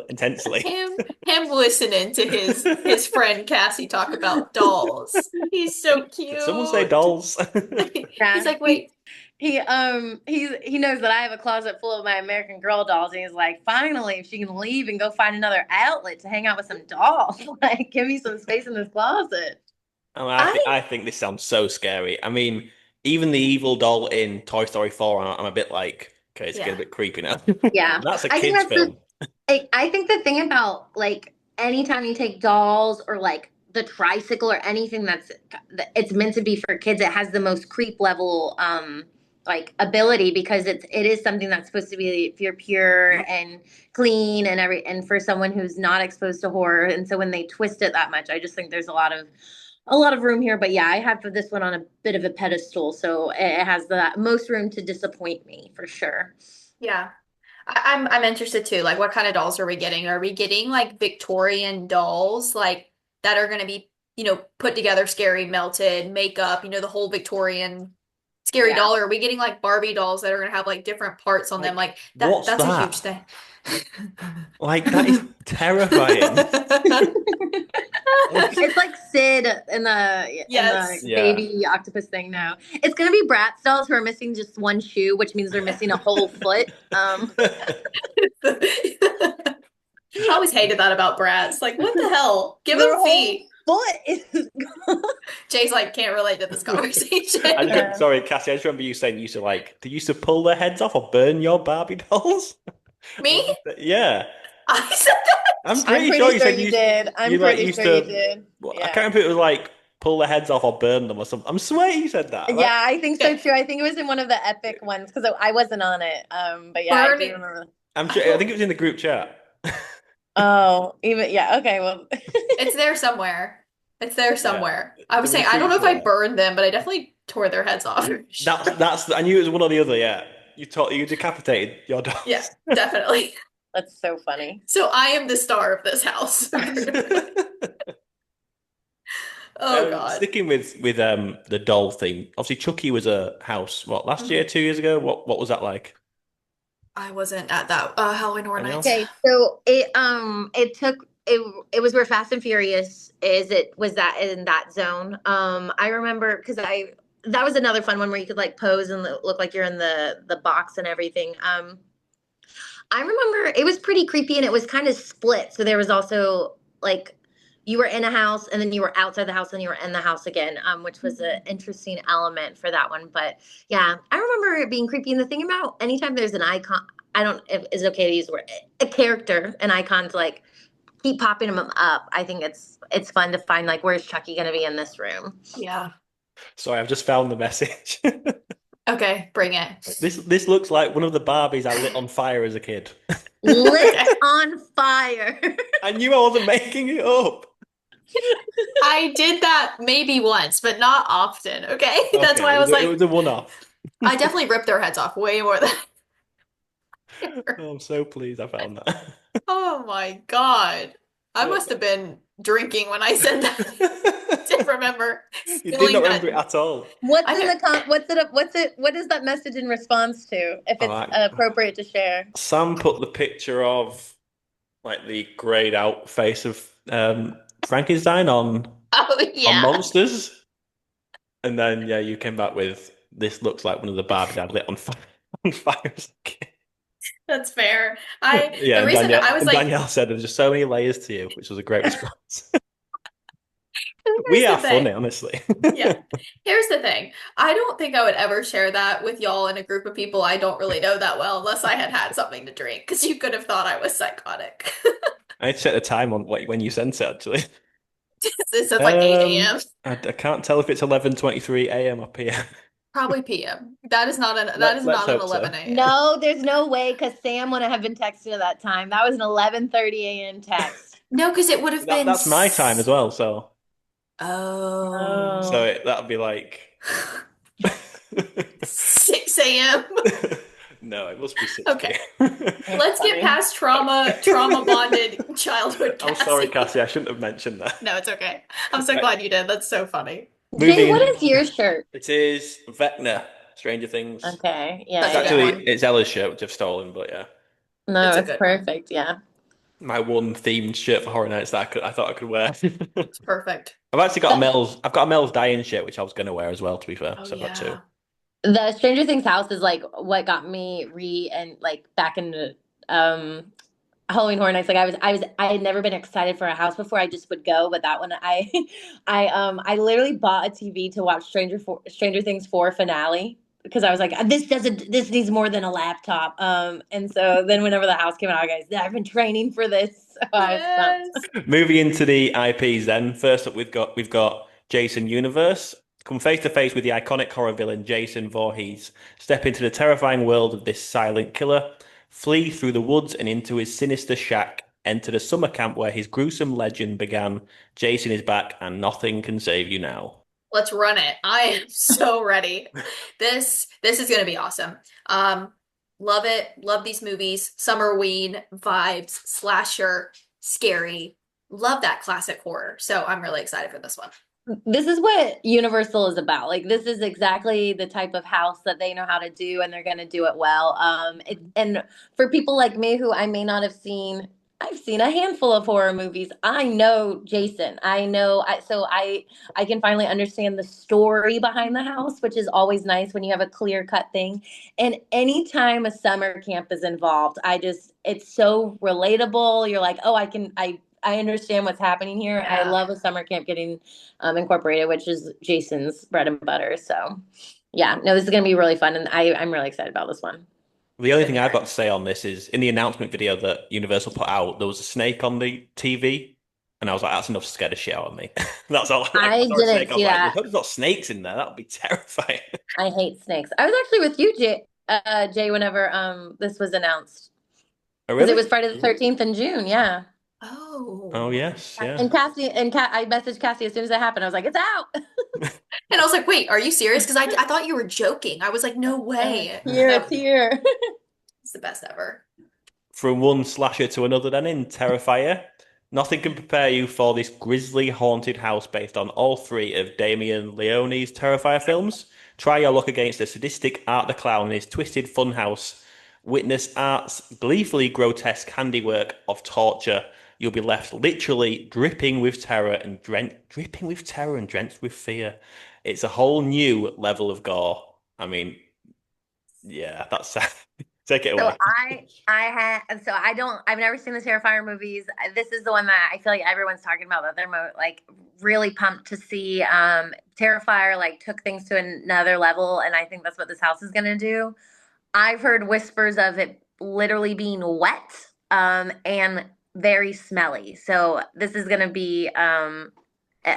intensely. Him listening to his friend Cassie talk about dolls. He's so Did cute. someone say dolls? Yeah. He's like, wait, he knows that I have a closet full of my American Girl dolls, and he's like, finally, if she can leave and go find another outlet to hang out with some dolls, like give me some space in this closet. I mean, I I think this sounds so scary. I mean, even the evil doll in Toy Story 4, I'm a bit like, okay, it's getting a yeah. bit creepy now. Yeah, That's a I think kid's that's the film. I think the thing about like anytime you take dolls or like the tricycle or anything it's meant to be for kids, it has the most creep level like ability because it is something that's supposed to be pure and clean and and for someone who's not exposed to horror. And so when they twist it that much, I just think there's a lot of room here. But yeah, I have this one on a bit of a pedestal, so it has the most room to disappoint me for sure. Yeah. I'm interested too. Like, what kind of dolls are we getting? Are we getting like Victorian dolls, like that are going to be, put together, scary, melted, makeup, the whole Victorian scary Yeah. doll? Or are we getting like Barbie dolls that are going to have like different parts on them? Like, Like what's that's a huge that? thing. Like, that is terrifying. It's like Sid in Yes. the Yeah. baby octopus thing now. It's gonna be Bratz dolls who are missing just one shoe, which means they're missing a whole foot. I always hated that about brats. Like, what the hell? Give Their them whole feet. foot is Jay's like, can't relate to this conversation. Sorry, Cassie, I just remember you saying you used to like, do you used to pull their heads off or burn your Barbie dolls? Me? Yeah. I said I'm I'm pretty pretty sure you sure said you did. I'm you like pretty used sure you to. did. Well, I Yeah. can't remember if it was like pull their heads off or burn them or something. I'm swearing you said that. Yeah, I think so Okay. too. I think it was in one of the epic ones because I wasn't on it. But yeah, I Burn do it. remember. I'm I sure. I don't. think it was in the group chat. Oh, even yeah. Okay, well, It's there somewhere. It's there Yeah, somewhere. I was the saying I don't know receipts if are I there. burned them, but I definitely tore their heads off. That's. I knew it was one or the other. Yeah, you decapitated your Yeah, dolls. definitely. that's so funny. So I am the star of this house. Oh God. Sticking with the doll theme. Obviously, Chucky was a house. What last year, Mhm. 2 years ago? What was that like? I wasn't at that Halloween Horror Anyone Nights. else? Okay, so it took it was where Fast and Furious is. It was that in that zone. I remember because I that was another fun one where you could like pose and look like you're in the box and everything. I remember it was pretty creepy and it was kind of split. So there was also like you were in a house and then you were outside the house and you were in the house again, which was an interesting element for that one. But yeah, I remember it being creepy. And the thing about anytime there's an icon, I don't if is it okay to use the word a character, an icon to like keep popping them up. I think it's fun to find like where's Chucky gonna be in this room? Yeah. Sorry, I've just found the message. Okay, bring it. This looks like one of the Barbies I lit on fire as a kid. Lit Okay. on fire. I knew I wasn't making it up. I did that maybe once, but not often. Okay, that's Okay, why I was it like, was a one-off. I definitely ripped their heads off way more than. Oh, I'm so pleased I found that. Oh my God. I must have been drinking when I said that. Didn't remember You did spilling not that. remember it at all. What's I in know. the what is that message in response to if All it's right. appropriate to share? Sam put the picture of like the grayed out face of Frankenstein on Oh yeah. Monsters, and then yeah, you came back with this looks like one of the Barbies I lit on fire, on fire as a kid. That's fair. Yeah, The reason I was like, Danielle said there's just so many layers to you, which was a great response. here's We the are thing. funny, honestly. Yeah. Here's the thing. I don't think I would ever share that with y'all in a group of people I don't really know that well unless I had had something to drink because you could have thought I was psychotic. I need to set the time on when you sent it actually. It says like 8 a.m. I can't tell if it's 11:23 a.m. or p.m. Probably p.m. That is not Let's an hope so. 11 a.m. No, there's no way because Sam wouldn't have been texting at that time. That was an 11:30 a.m. text. No, because it would have been That's my time as well, so Oh. that'd be like 6 a.m. no, it must be 6 Okay. p.m. Let's get Funny. past trauma bonded childhood I'm Cassie. sorry, Cassie, I shouldn't have mentioned that. No, it's okay. I'm so Right. glad you did. That's so funny. Jay, what Moving. is your shirt? It is Vecna, Stranger Things. Okay, That's yeah, It's a good actually one. it's Ella's shirt, which I've stolen, but yeah. no, It's a it's good one. perfect. Yeah, My one themed shirt for Horror Nights that I thought I could wear. It's perfect. I've got a Mel's Dying shirt, which I was gonna wear as well, to be fair. Oh So I've got two. yeah. The Stranger Things house is like what got me and like back into um Halloween Horror Nights. Like I had never been excited for a house before. I just would go, but that one I literally bought a TV to watch Stranger Things 4 finale because I was like, this needs more than a laptop. And so then whenever the house came out, guys, I've been training for this. So I was Yes. pumped. Moving into the IPs then. First up we've got Jason Universe. Come face to face with the iconic horror villain Jason Voorhees. Step into the terrifying world of this silent killer. Flee through the woods and into his sinister shack. Enter the summer camp where his gruesome legend began. Jason is back and nothing can save you now. Let's run it. I am so ready. This is gonna be awesome. Love it. Love these movies. Summerween vibes, slasher, scary. Love that classic horror. So I'm really excited for this one. This is what Universal is about. Like this is exactly the type of house that they know how to do, and they're going to do it well. And for people like me who I may not have seen, I've seen a handful of horror movies. I know Jason. I can finally understand the story behind the house, which is always nice when you have a clear cut thing. And anytime a summer camp is involved, it's so relatable. You're like, oh, I understand what's happening here. I Yeah. love a summer camp getting incorporated, which is Jason's bread and butter. So, yeah, no, this is going to be really fun, and I'm really excited about this one. The only thing I've got to say on this is in the announcement video that Universal put out, there was a snake on the TV, and I was like, that's enough to scare the shit out of me. That's all. Like, I I saw a didn't snake, I was see like, that. hope there's not snakes in there. That would be terrifying. I hate snakes. I was actually with you, Jay, whenever this was announced Oh, because it really? was Friday the 13th in June. Yeah, Oh, Oh. yes, yeah. and I messaged Cassie as soon as it happened. I was like, it's out. And I was like, wait, are you serious? Because I thought you were joking. I was like, no way. Here, That it's here. was the best ever. From one slasher to another, then in Terrifier, nothing can prepare you for this grisly haunted house based on all three of Damien Leone's Terrifier films. Try your luck against the sadistic Art the Clown in his twisted funhouse. Witness Art's gleefully grotesque handiwork of torture. You'll be left literally dripping with terror and drenched with fear. It's a whole new level of gore. I mean, yeah, that's take it So away. I've never seen the Terrifier movies. This is the one that I feel like everyone's talking about that they're like really pumped to see. Terrifier like took things to another level, and I think that's what this house is gonna do. I've heard whispers of it literally being wet, and very smelly. So this is gonna be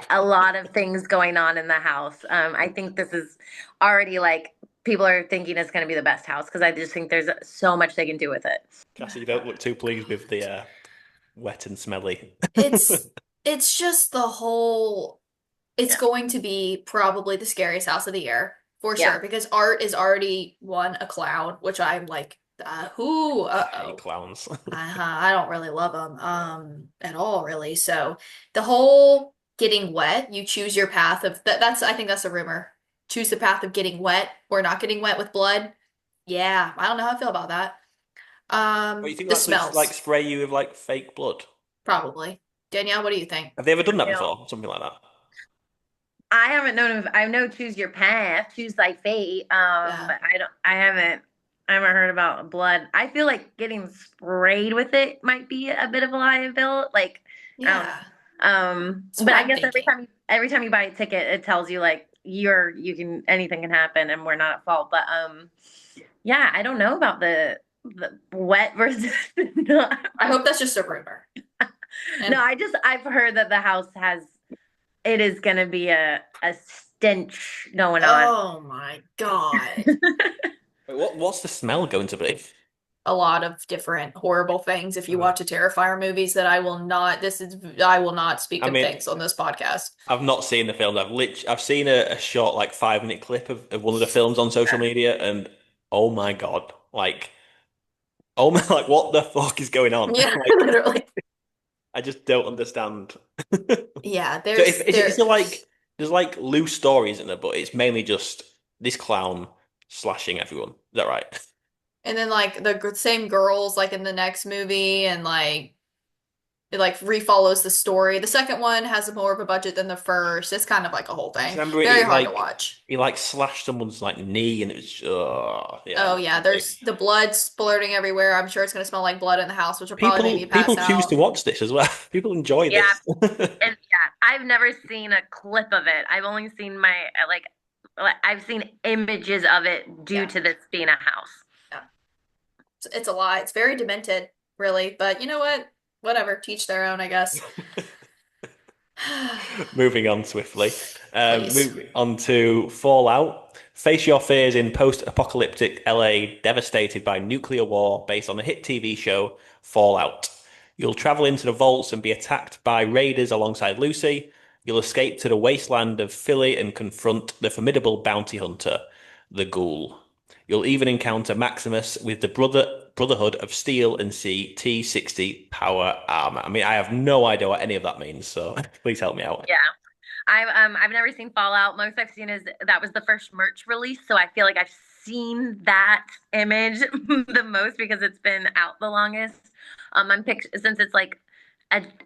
a lot of things going on in the house. I think this is already like people are thinking it's going to be the best house because I just think there's so much they can do with it. Cassie, you don't look too pleased with the wet and smelly. It's it's just the whole it's Yeah. going to be probably the scariest house of the year for Yeah. sure because Art is already a clown, which I'm like, who? Hate Uh-oh. clowns. I don't really love them at all really. So the whole getting wet, you choose your path of that's I think that's a rumor. Choose the path of getting wet or not getting wet with blood. Yeah, I don't know how I feel about that. What you think The like police like smells, spray you with like fake blood? probably. Danielle, what do you think? Have they ever done that You know, before? Something like that. I haven't known if I know choose your path, choose thy fate. Yeah. But I haven't heard about blood. I feel like getting sprayed with it might be a bit of a liability. Like, Yeah. That's but what I I'm guess thinking. every time you buy a ticket, it tells you like anything can happen and we're not at fault. But yeah, I don't know about the wet versus not. I hope that's just a rumor. And No, I've heard that the house it is gonna be a stench going on. oh my God. Wait, what's the smell going to be? A lot of different horrible things. If you watch a Terrifier movies that I will not speak I of mean, things on this podcast. I've not seen the film. I've seen a short like 5 minute clip of one of the films on social media, and oh my God, like oh my, like what the fuck is going on? Yeah, Like, literally. I just don't understand. Yeah, So is it like there's like loose stories in it, but it's mainly just this clown slashing everyone. Is that right? and then like the same girls like in the next movie and like It like refollows the story. The second one has more of a budget than the first. It's kind of like a whole I just thing. remember Very it hard to like watch. he like slashed someone's like knee, and it was yeah, Oh not yeah, great. there's the blood splurting everywhere. I'm sure it's gonna smell like blood in the house, which will probably make me People pass choose to out. watch this as well. People enjoy Yeah, this. and yeah, I've never seen a clip of it. I've only seen I've seen images of it due Yeah, to this being a house. yeah. It's a lie. It's very demented, really. But you know what? Whatever. Teach their own, I guess. Moving on swiftly. Please. Moving on to Fallout. Face your fears in post-apocalyptic LA devastated by nuclear war based on the hit TV show Fallout. You'll travel into the vaults and be attacked by raiders alongside Lucy. You'll escape to the wasteland of Philly and confront the formidable bounty hunter, the Ghoul. You'll even encounter Maximus with the Brotherhood of Steel and Sea T-60 power armor. I mean, I have no idea what any of that means, so please help me out. Yeah. I've never seen Fallout. Most I've seen is that was the first merch release, so I feel like I've seen that image the most because it's been out the longest. I'm since it's like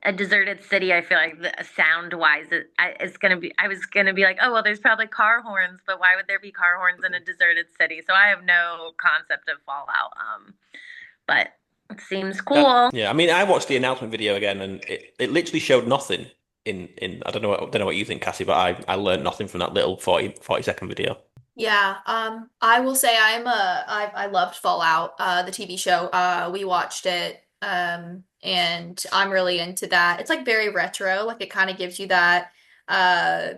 a deserted city. I feel like the sound wise, it's gonna be. I was gonna be like, oh well, there's probably car horns, but why would there be car horns in a deserted city? So I have no concept of Fallout. But it seems cool. Yeah, I mean, I watched the announcement video again, and it literally showed nothing in I don't know what you think, Cassie, but I learned nothing from that little 40-second video. Yeah, I will say I loved Fallout, the TV show. We watched it, and I'm really into that. It's like very retro, like it kind of gives you that, uh,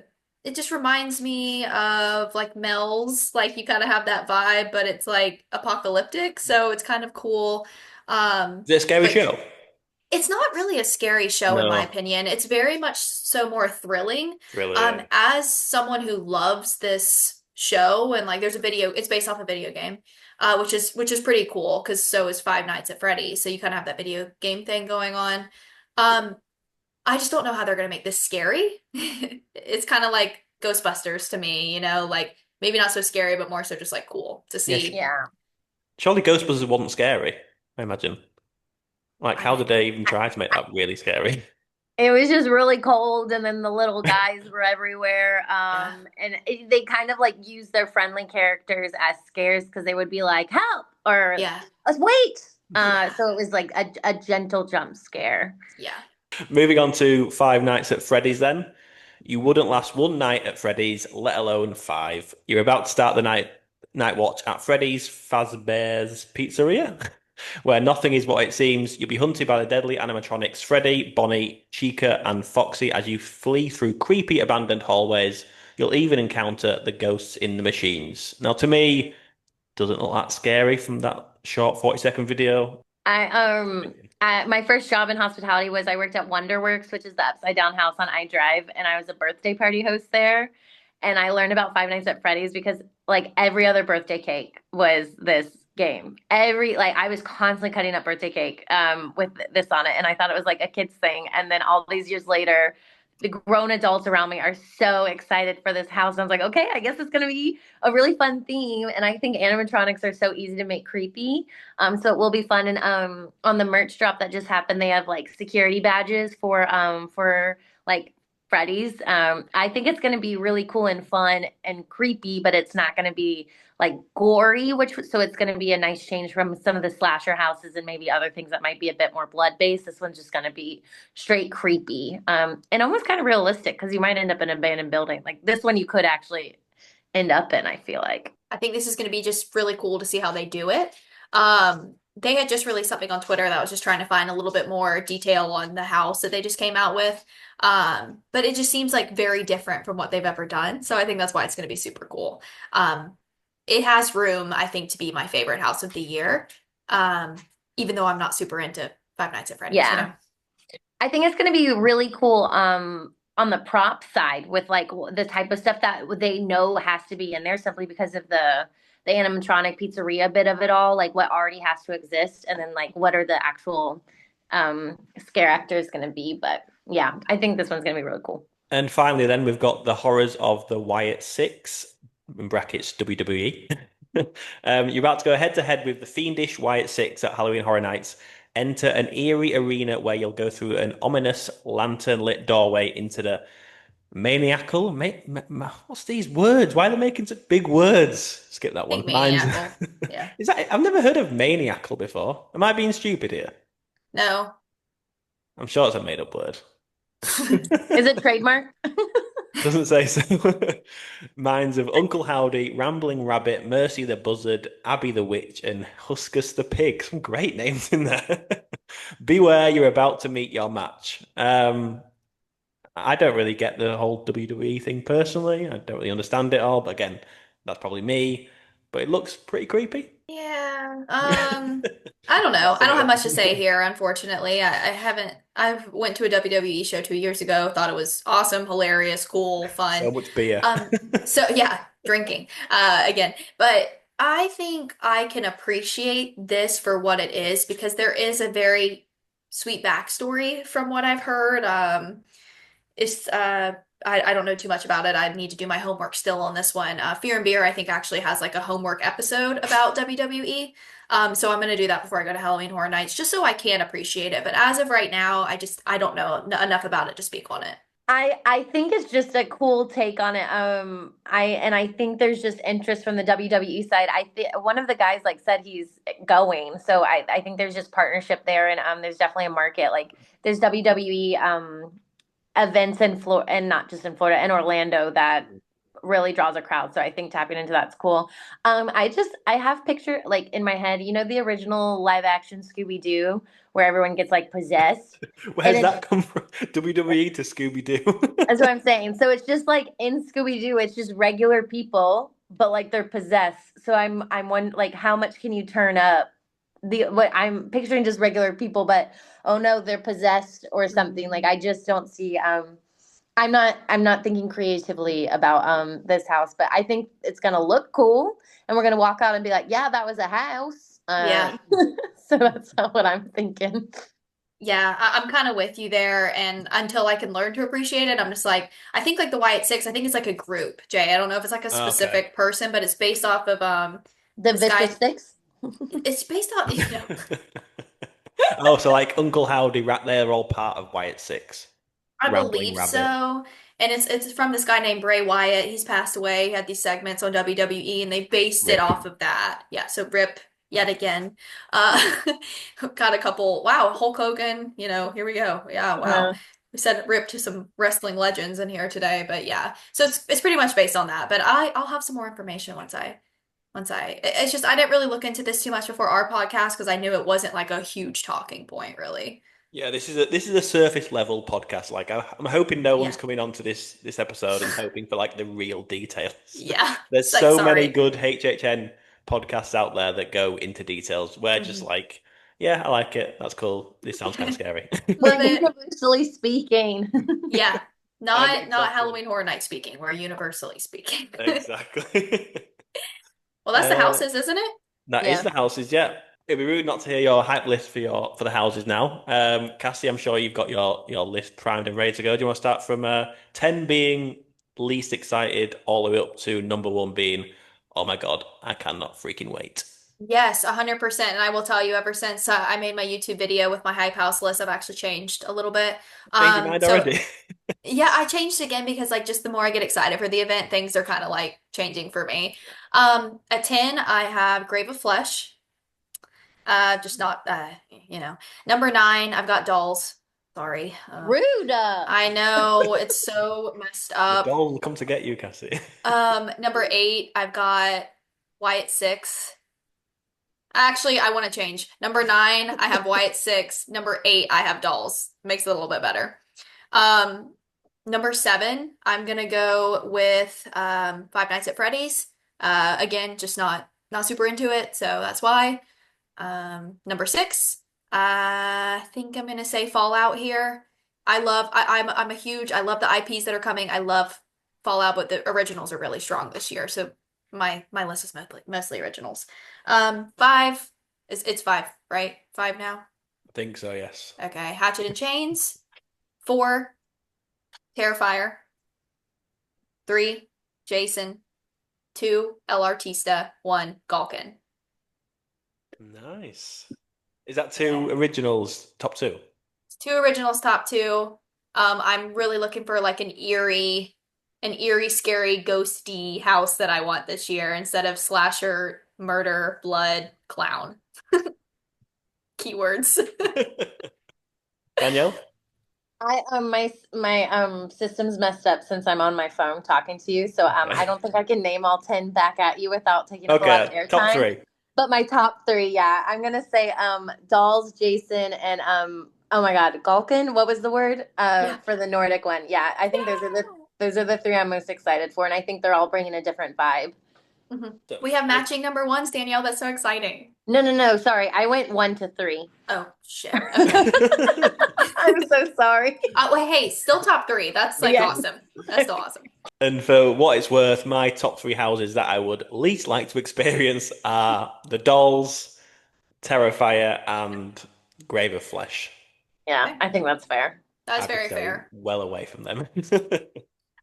it just reminds me of like Mel's, like you kind of have that vibe, but it's like apocalyptic, so it's kind of cool. Is it a scary But show? it's not really a scary show in my No, opinion. It's very much so more thrilling. thriller. Yeah. As someone who loves this show and like there's a video, it's based off a video game, which is pretty cool because so is Five Nights at Freddy's. So you kind of have that video game thing going on. Um, I just don't know how they're gonna make this scary. It's kind of like Ghostbusters to me, like maybe not so scary, but more so just like cool to Yeah, see. Yeah. surely Ghostbusters wasn't scary. I imagine. Like, I how did mean, they even try to make that really scary? It was just really cold, and then the little guys were everywhere. yeah, They kind of like used their friendly characters as scares because they would be like, "Help!" or yeah, "Wait!" yeah, So it was like a gentle jump scare. yeah. Moving on to Five Nights at Freddy's then. You wouldn't last one night at Freddy's, let alone five. You're about to start the night watch at Freddy's Fazbear's Pizzeria, where nothing is what it seems. You'll be hunted by the deadly animatronics Freddy, Bonnie, Chica, and Foxy as you flee through creepy abandoned hallways. You'll even encounter the ghosts in the machines. Now, to me, doesn't look that scary from that short 40-second video. My first job in hospitality was I worked at Wonderworks, which is the upside down house on iDrive, and I was a birthday party host there. And I learned about Five Nights at Freddy's because like every other birthday cake was this game. I was constantly cutting up birthday cake with this on it, and I thought it was like a kid's thing. And then all these years later, the grown adults around me are so excited for this house. And I was like, okay, I guess it's gonna be a really fun theme. And I think animatronics are so easy to make creepy. So it will be fun. And on the merch drop that just happened, they have like security badges for like Freddy's. I think it's gonna be really cool and fun and creepy, but it's not gonna be like gory, so it's going to be a nice change from some of the slasher houses and maybe other things that might be a bit more blood based. This one's just going to be straight creepy, and almost kind of realistic because you might end up in an abandoned building. Like this one, you could actually end up in. I feel like. I think this is going to be just really cool to see how they do it. They had just released something on Twitter that was just trying to find a little bit more detail on the house that they just came out with. But it just seems like very different from what they've ever done. So I think that's why it's going to be super cool. It has room, I think, to be my favorite house of the year. Even though I'm not super into Five Nights at Freddy's, Yeah. I think it's going to be really cool on the prop side with like the type of stuff that they know has to be in there simply because of the animatronic pizzeria bit of it all, like what already has to exist, and then like what are the actual scare actors going to be. But yeah, I think this one's going to be really cool. And finally, then we've got the horrors of the Wyatt Six, in brackets WWE. You're about to go head to head with the fiendish Wyatt Six at Halloween Horror Nights. Enter an eerie arena where you'll go through an ominous lantern-lit doorway into the maniacal. What's these words? Why are they making such big words? Skip that I one. think Mine's maniacal. Yeah. is that? I've never heard of maniacal before. Am I being stupid here? No. I'm sure it's a made-up word. Is it trademark? Doesn't say so. Minds of Uncle Howdy, Rambling Rabbit, Mercy the Buzzard, Abby the Witch, and Huskus the Pig. Some great names in there. Beware, you're about to meet your match. I don't really get the whole WWE thing personally. I don't really understand it all, but again, that's probably me. But it looks pretty creepy. Yeah. I don't know. That's I don't have much to it. say here, unfortunately. I haven't I went to a WWE show 2 years ago, thought it was awesome, hilarious, cool, So fun. much beer. So yeah, drinking again. But I think I can appreciate this for what it is because there is a very sweet backstory from what I've heard. It's I don't know too much about it. I need to do my homework still on this one. Fear and Beer, I think, actually has like a homework episode about WWE. So I'm gonna do that before I go to Halloween Horror Nights, just so I can appreciate it. But as of right now, I don't know enough about it to speak on it. I think it's just a cool take on it. I think there's just interest from the WWE side. I think one of the guys like said he's going, so I think there's just partnership there, and there's definitely a market. Like there's WWE events in Florida, and not just in Florida, in Orlando that really draws a crowd. So I think tapping into that's cool. I have picture like in my head, you know, the original live action Scooby Doo where everyone gets like possessed, and Where's it's that come from? WWE to Scooby-Doo. that's what I'm saying. So it's just like in Scooby Doo, it's just regular people, but like they're possessed. So I'm one like how much can you turn up? The what I'm picturing just regular people, but oh no, they're possessed or something. Like I just don't see I'm not thinking creatively about this house, but I think it's gonna look cool and we're gonna walk out and be like, yeah, that was a house. Yeah. So that's not what I'm thinking. Yeah, I'm kind of with you there. And until I can learn to appreciate it, I'm just like, I think like the Wyatt Six, I think it's like a group, Jay. I don't know if it's like a Okay. specific person, but it's based off of The this vicious guy. six. It's based off, Oh, so like Uncle Howdy, they're all part of Wyatt Six. I Rambling believe Rabbit. so. And it's from this guy named Bray Wyatt. He's passed away. He had these segments on WWE and they based it Rip. off of that. Yeah, so Rip yet again. Uh got a couple, wow, Hulk Hogan, here we go. Yeah, wow. We said Rip to some wrestling legends in here today, but yeah. So it's pretty much based on that. But I'll have some more information it's just I didn't really look into this too much before our podcast because I knew it wasn't like a huge talking point really. Yeah, this is a surface level podcast. Like I'm hoping no one's Yeah. coming onto this episode and hoping for like the real details. Yeah. There's It's like so many sorry. good HHN podcasts out there that go into details. We're just Mhm. like, yeah, I like it. That's cool. This sounds kind of scary. Love We're it. universally speaking. Yeah. Not Exactly. Halloween Horror Night speaking. We're universally speaking. Exactly. Well, that's the Uh, houses, isn't it? that is Yeah. the houses. Yeah, it'd be rude not to hear your hype list for the houses now. Cassie, I'm sure you've got your list primed and ready to go. Do you want to start from 10 being least excited all the way up to number one being, oh my God, I cannot freaking wait. Yes, 100%. And I will tell you, ever since I made my YouTube video with my hype house list, I've actually changed a little bit. Change your mind So already? yeah, I changed again because like just the more I get excited for the event, things are kind of like changing for me. At 10, I have Grave of Flesh. Just not Number 9, I've got Dolls. Sorry. Rude. I know it's so messed The up. doll will come to get you, Cassie. Number 8, I've got Wyatt Six. Actually, I want to change. Number 9, I have Wyatt Six. Number 8, I have Dolls. Makes it a little bit better. Um, Number 7, I'm gonna go with Five Nights at Freddy's. Again, just not super into it, so that's why. Number 6, I think I'm gonna say Fallout here. I'm a huge I love the IPs that are coming. I love Fallout, but the originals are really strong this year. So my list is mostly originals. 5 it's 5, right? 5 now. I think so, yes. Okay, Hatchet and Chains. 4, Terrifier. 3, Jason. 2, El Artista. 1, Galkin. Nice. Is that two originals, top two? Two originals, top two. I'm really looking for like an eerie, scary, ghosty house that I want this year instead of slasher, murder, blood, clown. Keywords. Danielle? My system's messed up since I'm on my phone talking to you, so I Okay. don't think I can name all 10 back at you without taking up a lot of Okay, top airtime. three. But my top three, yeah, I'm gonna say Dolls, Jason, and oh my God, Galkin. What was the word? Yeah. For the Nordic one. Yeah, I think those are the three I'm most excited for, and I think they're all bringing a different vibe. Mhm. So We have three. matching number ones, Danielle. That's so exciting. No, no, no, sorry, I went one to three. Oh, shit. Okay. I'm so sorry. Well, hey, still top three. That's like Yeah. awesome. That's still awesome. And for what it's worth, my top three houses that I would least like to experience are the Dolls, Terrifier, and Grave of Flesh. Yeah, Okay. I think that's fair. That's I could very stay fair. well away from them.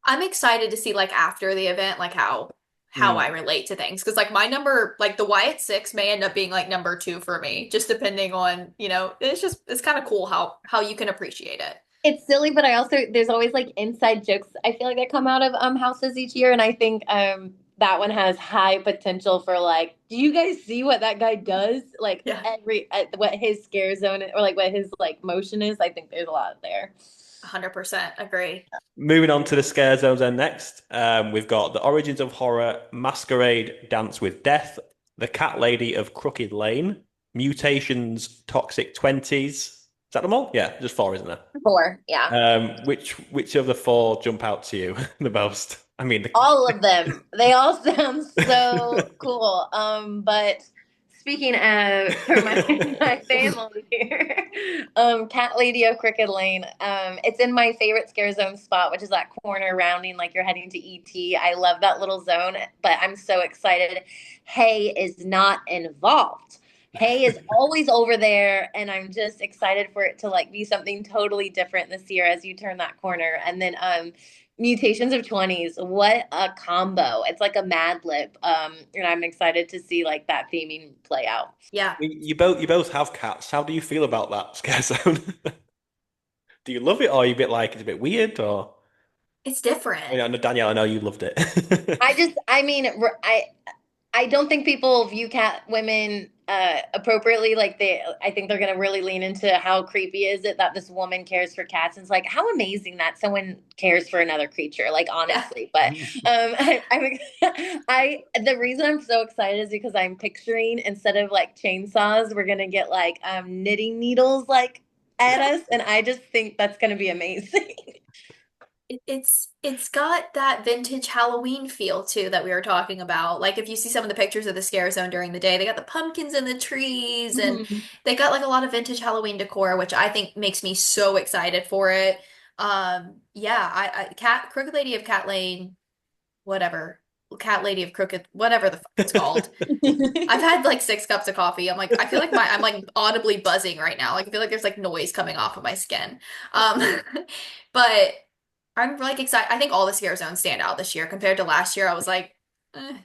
I'm excited to see like after the event, like how I Mm. relate to things. Because like my number, like the Wyatt six may end up being like number two for me, just depending on, it's kind of cool how you can appreciate it. It's silly, but I also there's always like inside jokes I feel like that come out of houses each year, and I think that one has high potential for like, do you guys see what that guy does? Like Yeah, what his scare zone or like what his like motion is. I think there's a lot there. 100% agree. Moving on to the scare zones then next. We've got the Origins of Horror, Masquerade, Dance with Death, the Cat Lady of Crooked Lane, Mutations, Toxic 20s. Is that them all? Yeah, just four, isn't there? Four, yeah. Which of the four jump out to you the most? I mean, All of them. They all sound so cool. But speaking of for my family here, Cat Lady of Crooked Lane. It's in my favorite scare zone spot, which is that corner rounding like you're heading to ET. I love that little zone, but I'm so excited. Hay is not involved. Hay is always over there, and I'm just excited for it to like be something totally different this year as you turn that corner. And then Mutations of 20s, what a combo. It's like a Mad Lib. And I'm excited to see like that theming play out. Yeah, you both have cats. How do you feel about that scare zone? Do you love it, or are you a bit like it's a bit weird, or it's different. I know Danielle, I know you loved it. I mean, I don't think people view cat women appropriately. Like I think they're gonna really lean into how creepy is it that this woman cares for cats. And it's like how amazing that someone cares for another creature. Like Yeah. honestly, but the reason I'm so excited is because I'm picturing instead of like chainsaws, we're gonna get like knitting needles like at us, and I just think that's gonna be amazing. It's got that vintage Halloween feel too that we were talking about. Like if you see some of the pictures of the scare zone during the day, they got the pumpkins in the trees and Mhm. they got like a lot of vintage Halloween decor, which I think makes me so excited for it. Yeah, I Cat Crooked Lady of Cat Lane, whatever. Cat Lady of Crooked, whatever the fuck it's called. I've had like six cups of coffee. I feel like I'm like audibly buzzing right now. Like I feel like there's like noise coming off of my skin. Um, but I'm like excited. I think all the scare zones stand out this year compared to last year. I was like, eh,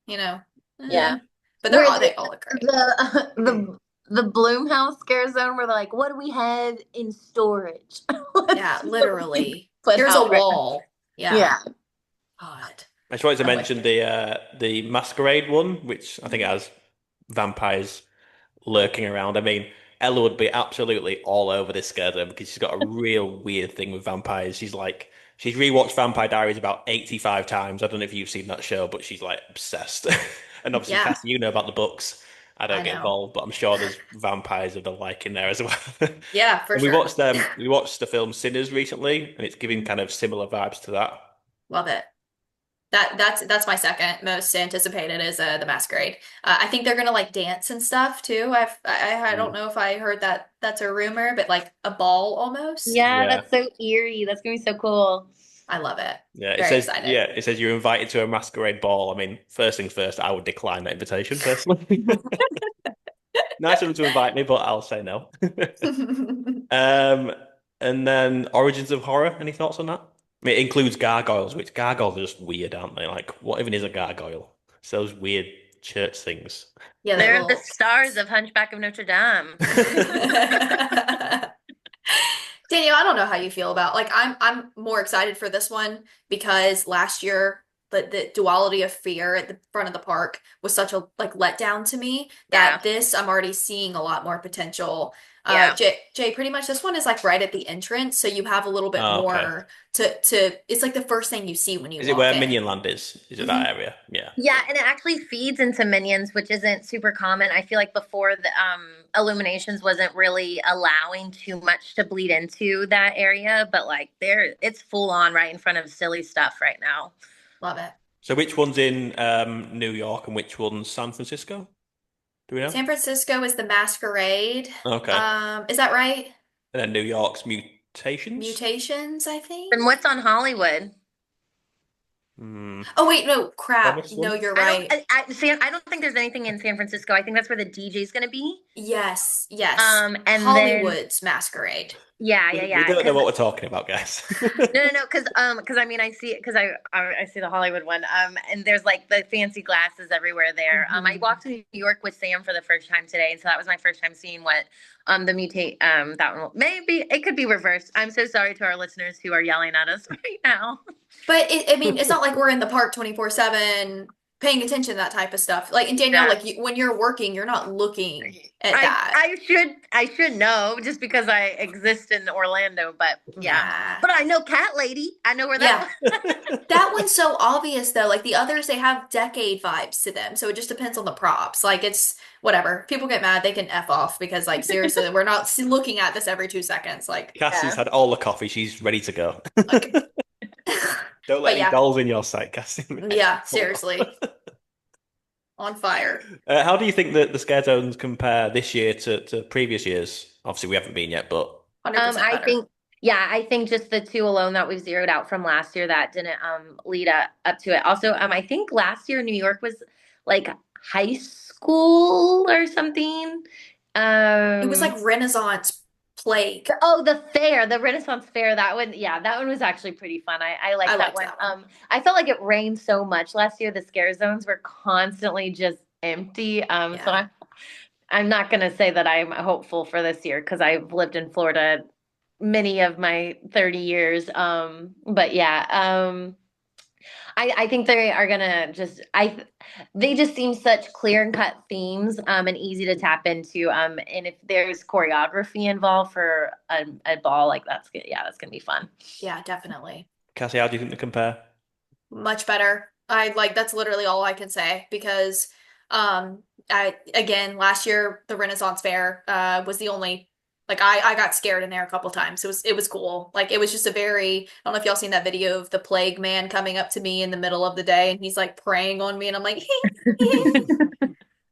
you know, Yeah. eh. But Whereas they all look great. the Bloomhouse scare zone where they're like, what do we have in storage? Yeah, What's being literally. put Here's a out right now? wall. Yeah. Yeah. God. I just wanted to I'm with mention it. the Masquerade one, which I think has vampires lurking around. I mean, Ella would be absolutely all over this scare zone because she's got a real weird thing with vampires. She's rewatched Vampire Diaries about 85 times. I don't know if you've seen that show, but she's like obsessed. And obviously, Yeah, Cassie, you know about the books. I I don't get know. involved, but I'm sure there's vampires of the like in there as well. Yeah, for And we sure. watched we watched the film Sinners recently, and it's giving kind of similar vibes to that. Love it. That's my second most anticipated is the Masquerade. I think they're gonna like dance and stuff too. I don't Mm. know if I heard that that's a rumor, but like a ball almost. Yeah, Yeah. that's so eerie. That's gonna be so cool. I love it. Yeah, Very excited. it says you're invited to a masquerade ball. I mean, first things first, I would decline that invitation personally. Nice of them to invite me, but I'll say no. Um, and then Origins of Horror. Any thoughts on that? I mean, it includes gargoyles, which gargoyles are just weird, aren't they? Like, what even is a gargoyle? It's those weird church things. Yeah, they They're the will. stars of Hunchback of Notre Dame. Danielle, I don't know how you feel about like I'm more excited for this one because last year the duality of fear at the front of the park was such a like letdown to me Yeah. that this I'm already seeing a lot more potential. Yeah. Jay, pretty much this one is like right at the entrance, so you have a little bit Oh, okay. more it's like the first thing you see when you Is it walk where in. Minion Land is? Is it that area? Yeah. Yeah, and it actually feeds into Minions, which isn't super common. I feel like before the Illuminations wasn't really allowing too much to bleed into that area, but like it's full on right in front of silly stuff right now. Love it. So which one's in New York and which one's San Francisco? Do we know? San Francisco is the Masquerade. Okay. Is that right? And then New York's Mutations? Mutations, I think. And what's on Hollywood? Hmm. Oh wait, no, crap. Promise No, one? you're I right. don't. I don't think there's anything in San Francisco. I think that's where the DJ's gonna be. Yes, yes. And then Hollywood's Masquerade. yeah, We yeah. don't know 'Cause- what we're talking about, guys. no, because I mean I see it because I see the Hollywood one. And there's like the fancy glasses everywhere there. I walked to New York with Sam for the first time today, and so that was my first time seeing what the mutate that one maybe it could be reversed. I'm so sorry to our listeners who are yelling at us right now. But I mean, it's not like we're in the park 24/7 paying attention to that type of stuff. Like, and Danielle, Yeah. like when you're working, you're not looking at that. I should know just because I exist in Orlando, but yeah. But I know Cat Lady. I know where that That one's so obvious though. Like the others, they have decade vibes to them. So it just depends on the props. Like it's whatever. If people get mad, they can F off because like seriously, we're not looking at this every 2 seconds. Like Cassie's had all the coffee. She's ready to go. like, Don't let But any yeah. dolls in your sight, Cassie. yeah, seriously. On fire. How do you think that the scare zones compare this year to previous years? Obviously, we haven't been yet, but 100% I better. think I think just the two alone that we've zeroed out from last year that didn't lead up to it. Also, I think last year New York was like high school or something. It was like Renaissance plague. the fair, the Renaissance Fair. That one was actually pretty fun. I like I that liked one. that one. I felt like it rained so much last year. The scare zones were constantly just empty. So I'm not gonna say that I'm hopeful for this year because I've lived in Florida many of my 30 years. But yeah, I think they are gonna they just seem such clear and cut themes, and easy to tap into. And if there's choreography involved for a ball, like that's gonna be fun. Yeah, definitely. Cassie, how do you think they compare? Much better. That's literally all I can say because again last year the Renaissance Fair was the only like I got scared in there a couple times. It was cool. Like it was just a very I don't know if y'all seen that video of the plague man coming up to me in the middle of the day and he's like praying on me and I'm like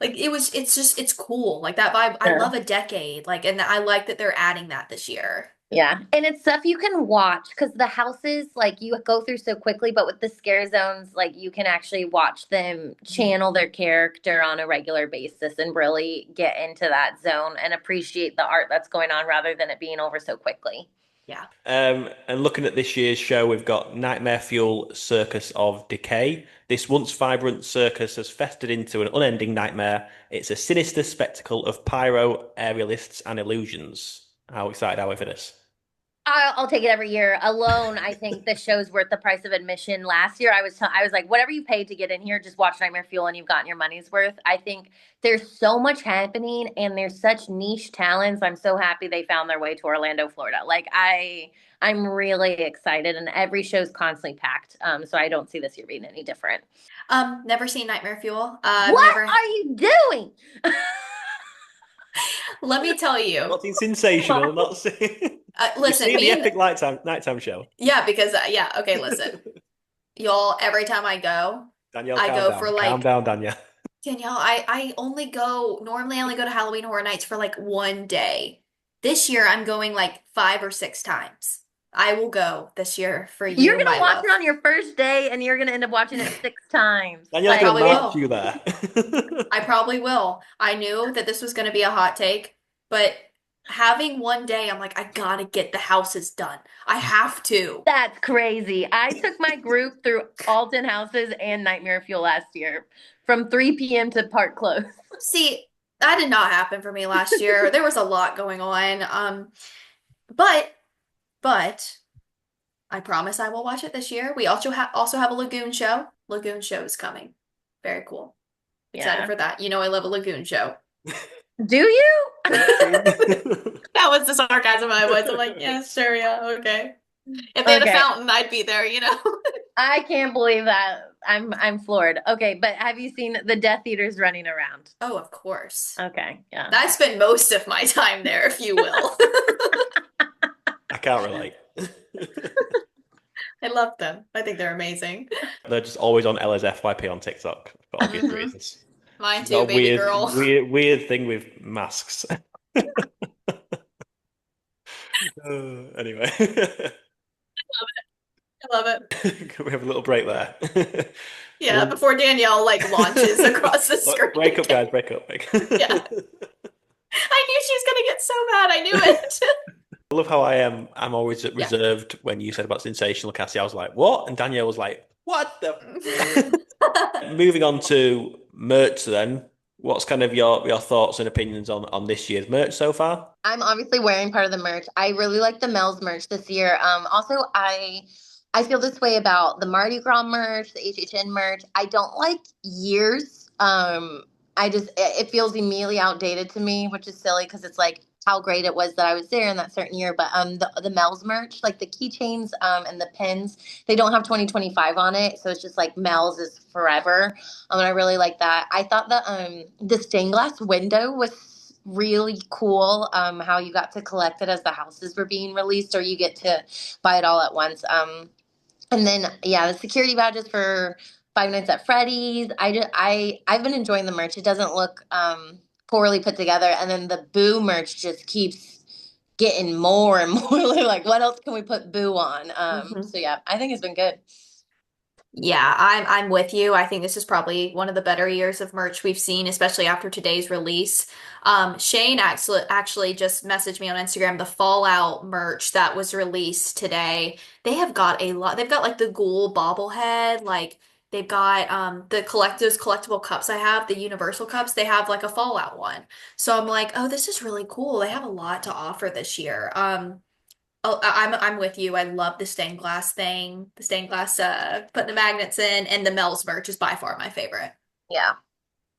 like it's cool. Like that vibe. I Yeah. love a decade. Like and I like that they're adding that this year. Yeah, and it's stuff you can watch because the houses, like you go through so quickly, but with the scare zones, like you can actually watch them channel their character on a regular basis and really get into that zone and appreciate the art that's going on rather than it being over so quickly. Yeah. And looking at this year's show, we've got Nightmare Fuel Circus of Decay. This once vibrant circus has festered into an unending nightmare. It's a sinister spectacle of pyro, aerialists, and illusions. How excited are we for this? I'll take it every year. Alone, I think the show's worth the price of admission. Last year, I was like, whatever you paid to get in here, just watch Nightmare Fuel, and you've gotten your money's worth. I think there's so much happening, and there's such niche talents. I'm so happy they found their way to Orlando, Florida. Like I'm really excited, and every show's constantly packed. So I don't see this year being any different. Never seen Nightmare Fuel. What are you doing? Let me tell you. Nothing sensational, not seeing. Listen, You've me seen the and- epic nighttime show. yeah, because okay, listen. Y'all, every time I go, Danielle, I calm go down. for, like- Calm down, Danielle. Danielle, I normally only go to Halloween Horror Nights for like one day. This year I'm going like 5 or 6 times. I will go this year for you. You're gonna my watch love. it on your first day, and you're gonna end up watching it 6 times. Danielle's I going to probably march will. you there. I probably will. I knew that this was going to be a hot take, but having one day, I'm like, I gotta get the houses done. I have to. That's crazy. I took my group through Alton Houses and Nightmare Fuel last year from 3 p.m. to park close. See, that did not happen for me last year. There was a lot going on. But but I promise I will watch it this year. We also have a Lagoon show. Lagoon show is coming. Very cool. Excited Yeah. for that. You know I love a Lagoon show. Do you? That was the sarcasm in my voice. I'm like, yeah, sure, yeah, okay. If they had a Okay. fountain, I'd be there, you know? I can't believe that. I'm floored. Okay, but have you seen the Death Eaters running around? Oh, of course. Okay, yeah. I spend most of my time there, if you will. I can't relate. I love them. I think they're amazing. They're just always on Ella's FYP on TikTok for obvious Mhm. reasons. Mine She's too, got a baby girl. weird thing with masks. Anyway, I love it. can we have a little break there? Yeah, Well, before Danielle like launches across the look, screen. break up, guys, break up. Yeah. I knew she was gonna get so mad. I knew it. I love how I am. I'm always Yeah. reserved when you said about sensational Cassie. I was like, what? And Danielle was like, what the? Moving on to merch then. What's kind of your thoughts and opinions on this year's merch so far? I'm obviously wearing part of the merch. I really like the Mel's merch this year. Also, I feel this way about the Mardi Gras merch, the HHN merch. I don't like years. It feels immediately outdated to me, which is silly because it's like how great it was that I was there in that certain year. But the Mel's merch, like the keychains, and the pins, they don't have 2025 on it, so it's just like Mel's is forever. And I really like that. I thought that the stained glass window was really cool. How you got to collect it as the houses were being released, or you get to buy it all at once. And then yeah, the security badges for Five Nights at Freddy's. I've been enjoying the merch. It doesn't look poorly put together, and then the Boo merch just keeps getting more and more. Like, what else can we put Boo on? Mhm. So yeah, I think it's been good. Yeah, I'm with you. I think this is probably one of the better years of merch we've seen, especially after today's release. Shane actually just messaged me on Instagram the Fallout merch that was released today. They have got a lot. They've got like the Ghoul bobblehead, like they've got the those collectible cups I have, the Universal cups. They have like a Fallout one. So I'm like, oh, this is really cool. They have a lot to offer this year. Oh, I'm with you. I love the stained glass thing, the stained glass putting the magnets in, and the Mel's merch is by far my favorite. Yeah.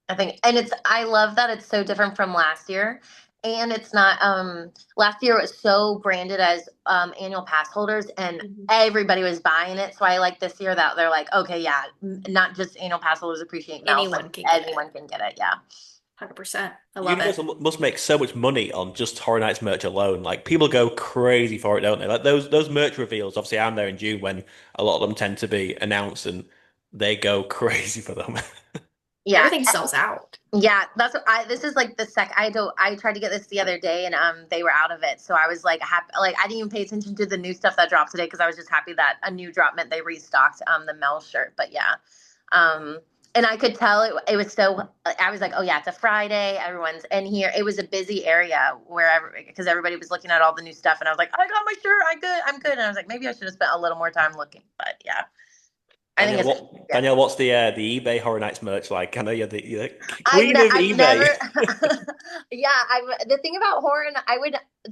I think, and I love that it's so different from last year. And it's not, last year it was so branded as annual pass holders and Mhm. everybody was buying it. So I like this year that they're like, okay, yeah, not just annual pass holders appreciate Mel's, Anyone like can get anyone it. can get it. Yeah. 100%. I love it. Universal must make so much money on just Horror Nights merch alone. Like people go crazy for it, don't they? Like those merch reveals. Obviously, I'm there in June when a lot of them tend to be announced, and they go crazy for them. Yeah. Everything sells out. Yeah, that's what this is like the I tried to get this the other day and they were out of it. So I was like happy, like I didn't even pay attention to the new stuff that dropped today because I was just happy that a new drop meant they restocked the Mel shirt. But yeah. And I could tell it was so I was like, "Oh yeah, it's a Friday. Everyone's in here." It was a busy area wherever because everybody was looking at all the new stuff and I was like, "I got my shirt. I'm good." And I was like, "Maybe I should have spent a little more time looking." But yeah. I think Danielle, it's yeah. Danielle, what's the eBay Horror Nights merch like? I know you're the I've, queen ne- of I've eBay. never, yeah. The thing about horror,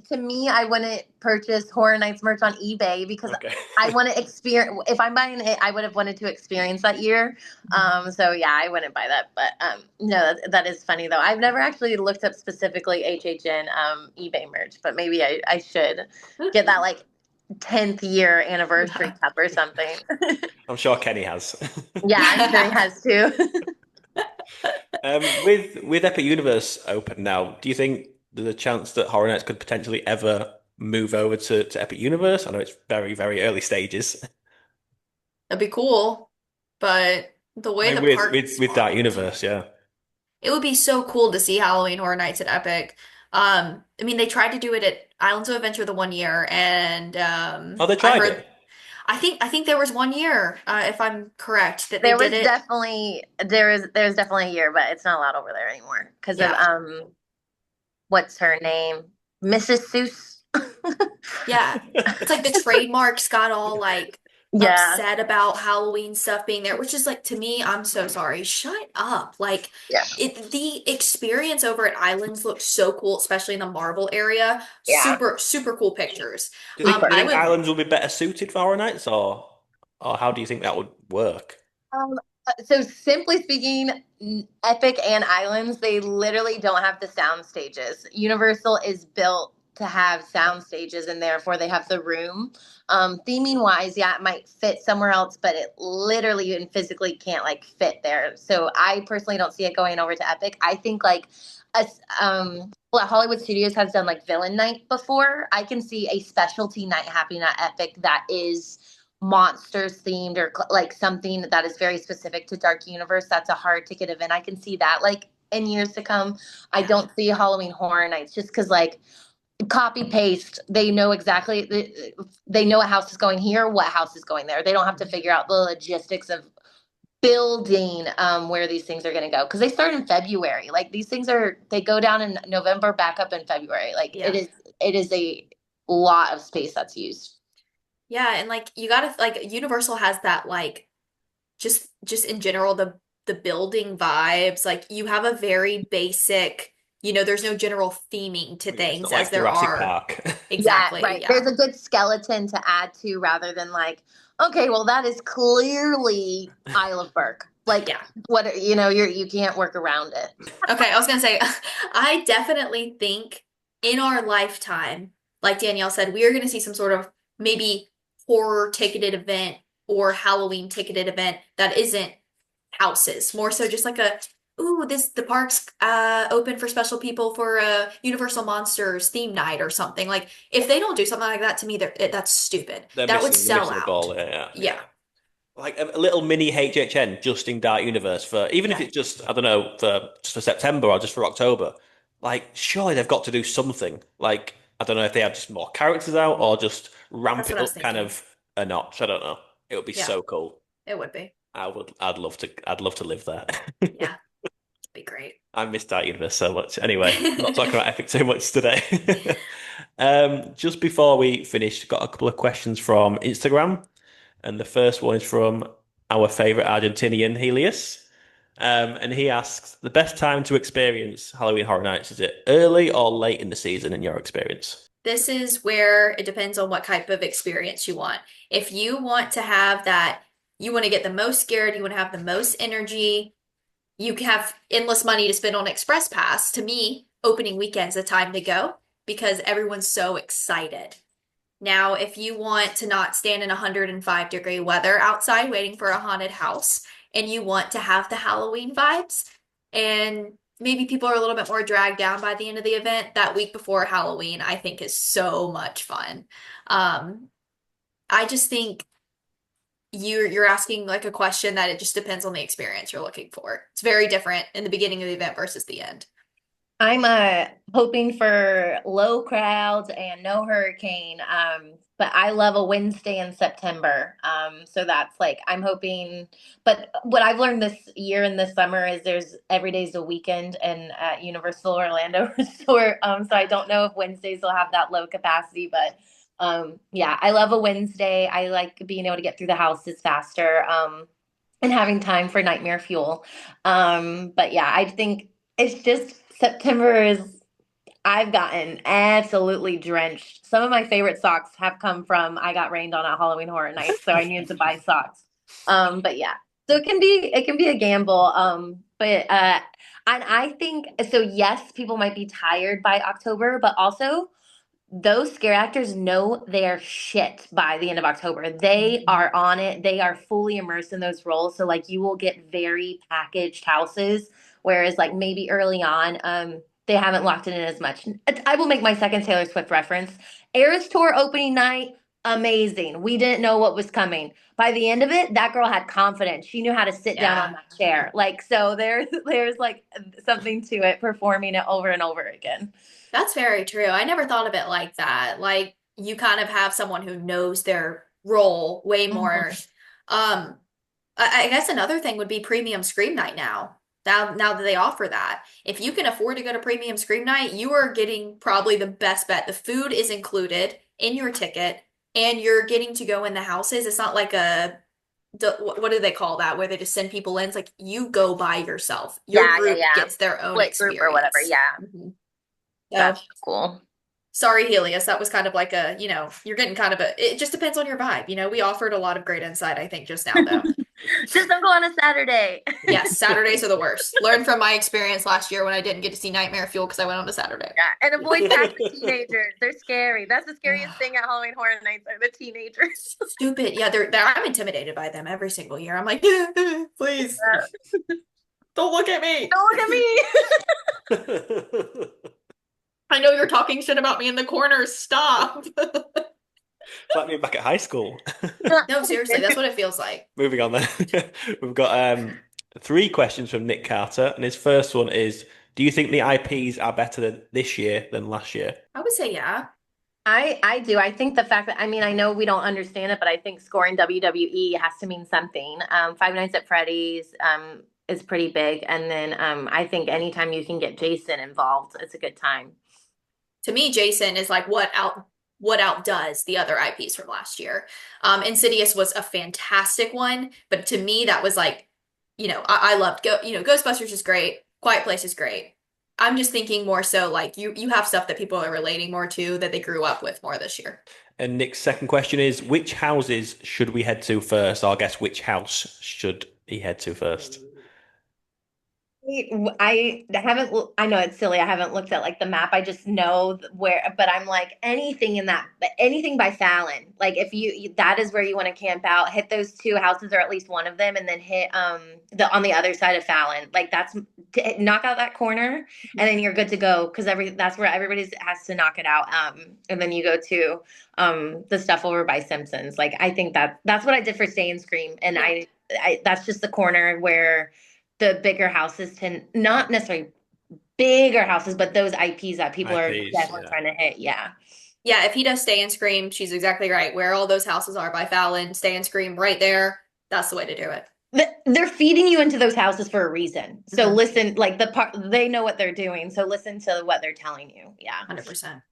to me, I wouldn't purchase Horror Nights merch on eBay because Okay. I want to experience. If I'm buying it, I would have wanted to experience that year. So yeah, I wouldn't buy that. But no, that is funny though. I've never actually looked up specifically HHN eBay merch, but maybe I should get that like 10th year anniversary cup or something. I'm sure Kenny has. Yeah, I'm sure he has too. With Epic Universe open now, do you think there's a chance that Horror Nights could potentially ever move over to Epic Universe? I know it's very, very early stages. That'd be cool. But the I way mean, the with parks Dark Universe, yeah. it would be so cool to see Halloween Horror Nights at Epic. I mean, they tried to do it at Islands of Adventure the one year, and Oh, they I tried heard, it. I think there was one year, if I'm correct, that they There was did it. definitely there's definitely a year, but it's not allowed over there anymore because of Yeah. what's her name? Mrs. Seuss. Yeah. It's like the trademarks got all like Yeah, upset about Halloween stuff being there, which is like to me, I'm so sorry. Shut up. Like yeah, the experience over at Islands looks so cool, especially in the Marble area. yeah. Super, super cool pictures. Do you I think would Islands will be better suited for Horror Nights, or how do you think that would work? Um, so simply speaking, Epic and Islands, they literally don't have the sound stages. Universal is built to have sound stages and therefore they have the room. Theming wise, yeah, it might fit somewhere else, but it literally and physically can't like fit there. So I personally don't see it going over to Epic. I think like us well, Hollywood Studios has done like Villain Night before. I can see a specialty night happening at Epic that is monsters themed or like something that is very specific to Dark Universe. That's a hard ticket event. I can see that like in years to come. I yeah. don't see Halloween Horror Nights just because like copy paste. They know exactly. They know what house is going here, what house is going there. They don't have to figure out the logistics of building where these things are going to go because they start in February. Like these things are they go down in November, back up in February. Like Yeah. it is a lot of space that's used. Yeah, and like you gotta like Universal has that like just in general the building vibes. Like you have a very basic, there's no general theming to Yeah, it's things not as like there Jurassic are. Park. Yeah, Exactly. right. Yeah. There's a good skeleton to add to rather than like, okay, well that is clearly Isle of Burke. Like Yeah. what you can't work around it. Okay, I was gonna say, I definitely think in our lifetime, like Danielle said, we are gonna see some sort of maybe horror ticketed event or Halloween ticketed event that isn't houses, more so just like ooh, the park's open for special people for a Universal Monsters theme night or something. Like if they don't do something like that to me, that's stupid. They're That would they're sell missing the out. ball. Yeah, yeah. Yeah. Like a little mini HHN just in Dark Universe for even if Yeah. it's just I don't know for just for September or just for October. Like surely they've got to do something. Like I don't know if they have just more characters out or just ramp That's what it I was up kind thinking. of a notch. I don't know. It would be Yeah, so cool. it would be. I'd love to live there. Yeah, it'd be great. I miss Dark Universe so much. Anyway, not talking about Epic too much today. Just before we finish, got a couple of questions from Instagram. And the first one is from our favorite Argentinian, Helios. And he asks, the best time to experience Halloween Horror Nights, is it early or late in the season in your experience? This is where it depends on what type of experience you want. If you want to have that, you want to get the most scared, you want to have the most energy, you have endless money to spend on Express Pass. To me, opening weekend's the time to go because everyone's so excited. Now, if you want to not stand in 105-degree weather outside waiting for a haunted house and you want to have the Halloween vibes and maybe people are a little bit more dragged down by the end of the event, that week before Halloween, I think is so much fun. Um, I just think you're asking like a question that it just depends on the experience you're looking for. It's very different in the beginning of the event versus the end. I'm hoping for low crowds and no hurricane. But I love a Wednesday in September. So that's like I'm hoping. But what I've learned this year and this summer is there's every day's a weekend and at Universal Orlando Resort. So I don't know if Wednesdays will have that low capacity, but yeah, I love a Wednesday. I like being able to get through the houses faster. And having time for nightmare fuel. But yeah, I think it's just September is I've gotten absolutely drenched. Some of my favorite socks have come from I got rained on at Halloween Horror Nights, so I needed to buy socks. But yeah. So it can be a gamble. But and I think so yes, people might be tired by October, but also those scare actors know their shit by the end of October. They are on it. They are fully immersed in those roles. So like you will get very packaged houses, whereas like maybe early on, they haven't locked it in as much. I will make my second Taylor Swift reference. Eras Tour opening night, amazing. We didn't know what was coming. By the end of it, that girl had confidence. She knew how to sit down on Yeah. that chair. Like so there's like something to it, performing it over and over again. That's very true. I never thought of it like that. Like you kind of have someone who knows their role way more. Mhm. I guess another thing would be premium scream night now. Now that they offer that, if you can afford to go to premium scream night, you are getting probably the best bet. The food is included in your ticket, and you're getting to go in the houses. It's not like what do they call that? Where they just send people in. It's like you go by yourself. Your Yeah, yeah, group yeah. gets their own Split group or whatever. experience. Yeah, Mhm. that's So, cool. sorry, Helios. That was kind of like you're getting kind of it just depends on your vibe. We offered a lot of great insight, I think, just now, though. Just don't go on a Saturday. Yes, Saturdays are the worst. Learned from my experience last year when I didn't get to see Nightmare Fuel because I went on a Saturday. Yeah, and avoid taxi teenagers. They're scary. That's the scariest thing at Halloween Horror Nights are the teenagers. Stupid. Yeah, I'm intimidated by them every single year. I'm like, please, don't look at me. Don't look at me. I know you're talking shit about me in the corner. Stop. Like me back at high school. No, seriously, that's what it feels like. Moving on then. We've got 3 questions from Nick Carter, and his first one is, do you think the IPs are better this year than last year? I would say yeah. I do. I think the fact that I know we don't understand it, but I think scoring WWE has to mean something. Five Nights at Freddy's is pretty big, and then I think anytime you can get Jason involved, it's a good time. To me, Jason is like what outdoes the other IPs from last year. Insidious was a fantastic one, but to me that was like, I loved Ghostbusters is great, Quiet Place is great. I'm just thinking more so like you have stuff that people are relating more to that they grew up with more this year. And Nick's second question is, which houses should we head to first? Or I guess which house should he head to first? I haven't, I know it's silly. I haven't looked at like the map. I just know where, but I'm like anything by Fallon. Like if that is where you want to camp out, hit those 2 houses or at least one of them, and then hit on the other side of Fallon. Like knock out that corner, and then you're good to go because that's where everybody has to knock it out. And then you go to the stuff over by Simpsons. Like I think that's what I did for Stay and Scream, and I that's just the corner where the bigger houses tend not necessarily bigger houses, but those IPs that people are definitely trying to hit. Yeah. Yeah, if he does Stay and Scream, she's exactly right. Where all those houses are by Fallon, Stay and Scream right there. That's the way to do it. They're feeding you into those houses for a reason. So listen, like they know what they're doing. So listen to what they're telling you. Yeah. 100%.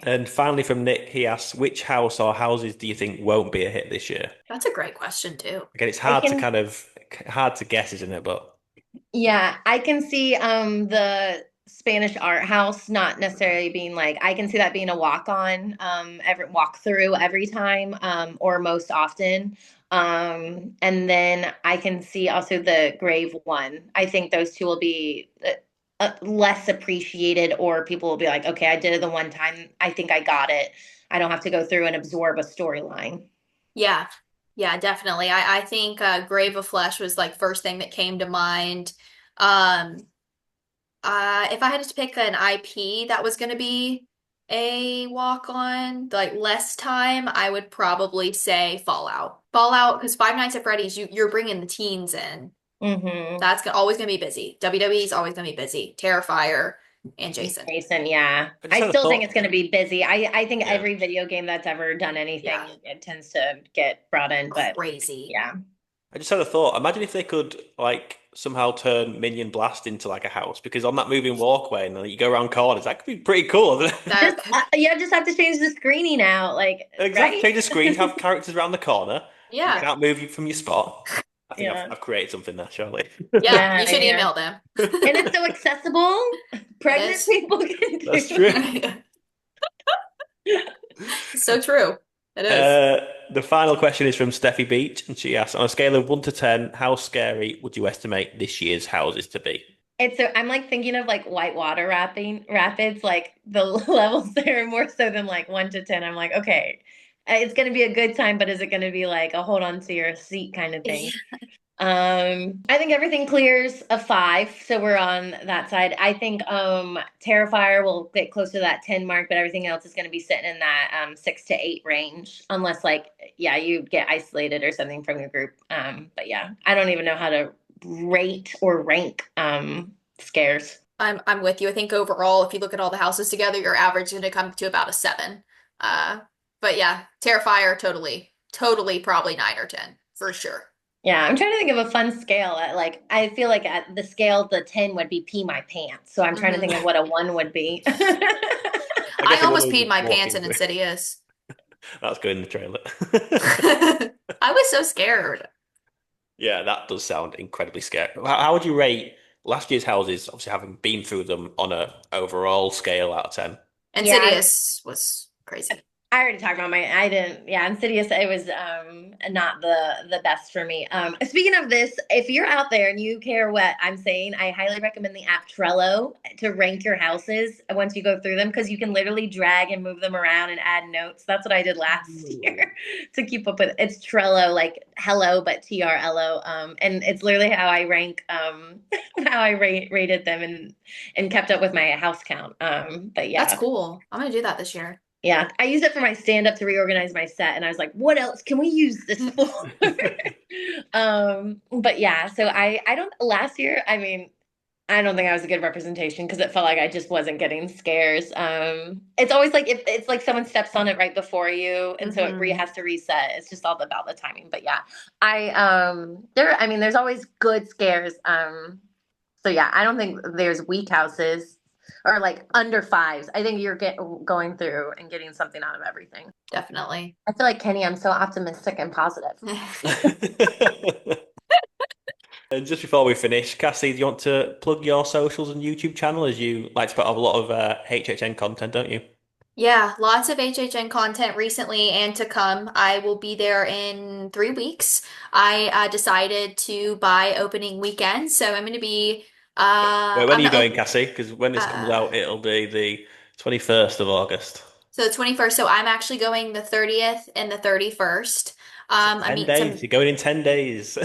And finally from Nick, he asks, which house or houses do you think won't be a hit this year? That's a great question too. Again, it's hard to guess, isn't it? But yeah, I can see the Spanish art house not necessarily being like, I can see that being a walk through every time or most often. And then I can see also the grave one. I think those 2 will be less appreciated, or people will be like, okay, I did it the one time. I think I got it. I don't have to go through and absorb a storyline. Yeah. Yeah, definitely. I think Grave of Flesh was like first thing that came to mind. If I had to pick an IP that was going to be a walk on, like less time, I would probably say Fallout. Fallout, because Five Nights at Freddy's, you're bringing the teens in. Mm-hmm. That's always going to be busy. WWE is always going to be busy. Terrifier and Jason. Yeah. I still think it's going to be busy. I think every video game that's ever done anything, it tends to get brought in. But crazy. Yeah. I just had a thought. Imagine if they could like somehow turn Minion Blast into like a house, because on that moving walkway and you go around corners, that could be pretty cool, isn't it? Just have to change the screening out. Like exactly. Right? Change the screen, have characters around the corner. Yeah. You can't move you from your spot. I think I've created something there, surely. Yeah, you should email them. And it's so accessible. Pregnant people can do That's true. So true. It is. The final question is from Steffi Beach, and she asks, on a scale of 1 to 10, how scary would you estimate this year's houses to be? I'm like thinking of like whitewater rapids, like the levels there more so than like 1 to 10. I'm like, okay, it's going to be a good time, but is it going to be like a hold on to your seat kind of thing? I think everything clears a 5, so we're on that side. I think Terrifier will get close to that 10 mark, but everything else is going to be sitting in that 6 to 8 range, unless you get isolated or something from your group. But yeah, I don't even know how to rate or rank scares. I'm with you. I think overall, if you look at all the houses together, your average is going to come to about a 7. But yeah, Terrifier, totally, probably 9 or 10 for sure. Yeah, I'm trying to think of a fun scale. Like, I feel like at the scale, the 10 would be pee my pants. So I'm trying to Hmm think of what a 1 would be. I I guess it almost would peed be my pants walking in through. Insidious. That's good in the trailer. I was so scared. Yeah, that does sound incredibly scary. How would you rate last year's houses, obviously having been through them on a overall scale out of 10? Yeah, Insidious was crazy. I already talked about I didn't, yeah, Insidious, it was not the best for me. Speaking of this, if you're out there and you care what I'm saying, I highly recommend the app Trello to rank your houses once you go through them, because you can literally drag and move them around and add notes. That's what I did last Ooh. year to keep up with. It's Trello, like hello, but TRLO. And it's literally how I rank, how I rated them and kept up with my house count. But That's yeah. cool. I'm gonna do that this year. Yeah, I used it for my stand up to reorganize my set, and I was like, what else can we use this for? But yeah, so I don't last year, I mean, I don't think I was a good representation because it felt like I just wasn't getting scares. It's always like if it's like someone steps on it right before you, and so it Hmm has to reset. It's just all about the timing. But yeah, I mean, there's always good scares. So yeah, I don't think there's weak houses or like under fives. I think you're going through and getting something out of everything. Definitely. I feel like Kenny, I'm so optimistic and positive. And just before we finish, Cassie, do you want to plug your socials and YouTube channel as you like to put up a lot of HHN content, don't you? Yeah, lots of HHN content recently and to come. I will be there in 3 weeks. I decided to buy opening weekend, so I'm going to be Wait, when are I'm you the going, Cassie? Because when this comes uh out, it'll be the 21st of August. so the 21st. So I'm actually going the 30th and the 31st. So I 10 meet days. some You're going in 10 days.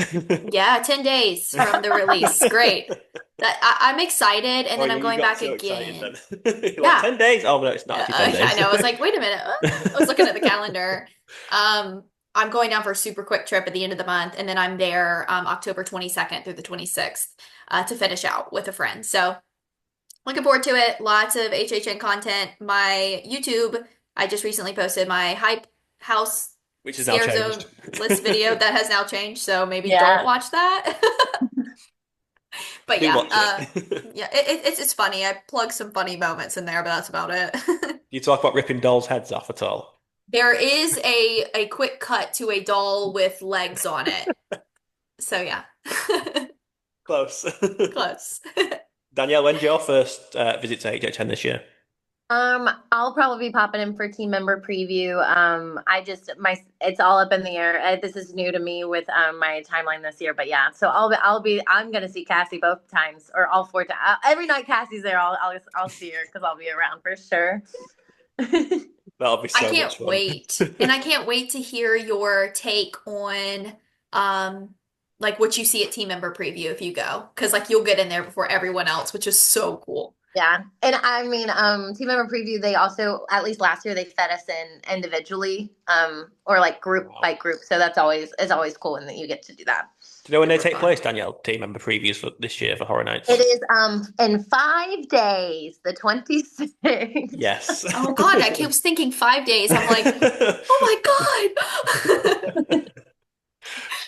Yeah, 10 days from the release. Great. That I'm excited, and Oh, then I'm you going got back so excited again. then. You're like, Yeah. 10 days? Oh, no, it's not actually 10 I days. know. I was like, wait a minute. I was looking at the calendar. Um, I'm going down for a super quick trip at the end of the month, and then I'm there October 22nd through the 26th to finish out with a friend. So looking forward to it. Lots of HHN content. My YouTube, I just recently posted my Hype House Which has now Scare changed. Zone list video that has now changed. So maybe don't Yeah. watch that. But Do yeah, watch it. yeah, it's funny. I plug some funny moments in there, but that's about it. You talk about ripping dolls' heads off at all? There is a quick cut to a doll with legs on it. So yeah. Close. Close. Danielle, when's your first visit to HHN this year? I'll probably be popping in for team member preview. I just it's all up in the air. This is new to me with my timeline this year, but yeah. So I'm gonna see Cassie both times or all 4 times. Every night Cassie's there, I'll see her because I'll be around for sure. That'll be I so much can't fun. wait. And I can't wait to hear your take on um like what you see at team member preview if you go. Because like you'll get in there before everyone else, which is so cool. Yeah. And I mean, team member preview, they also, at least last year, they fed us in individually, or like group Wow. by group. So it's always cool when you get to do that. Do you know when they Super take fun. place, Danielle? Team member previews for this year for Horror It Nights? is in 5 days, the 26th. Yes. Oh God, I keep thinking 5 days. I'm like, oh my God.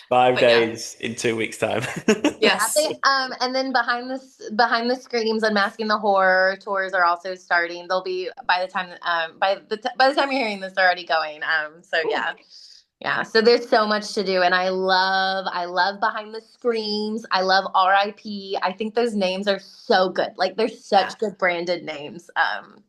5 But yeah, days in 2 weeks' time. Yeah, yes. and then behind the screams, Unmasking the Horror tours are also starting. They'll be by the time by the time you're hearing this, they're already going. So Cool. yeah. Yeah, so there's so much to do, and I love Behind the Screams. I love RIP. I think those names are so good. Like they're Yeah. such good branded names.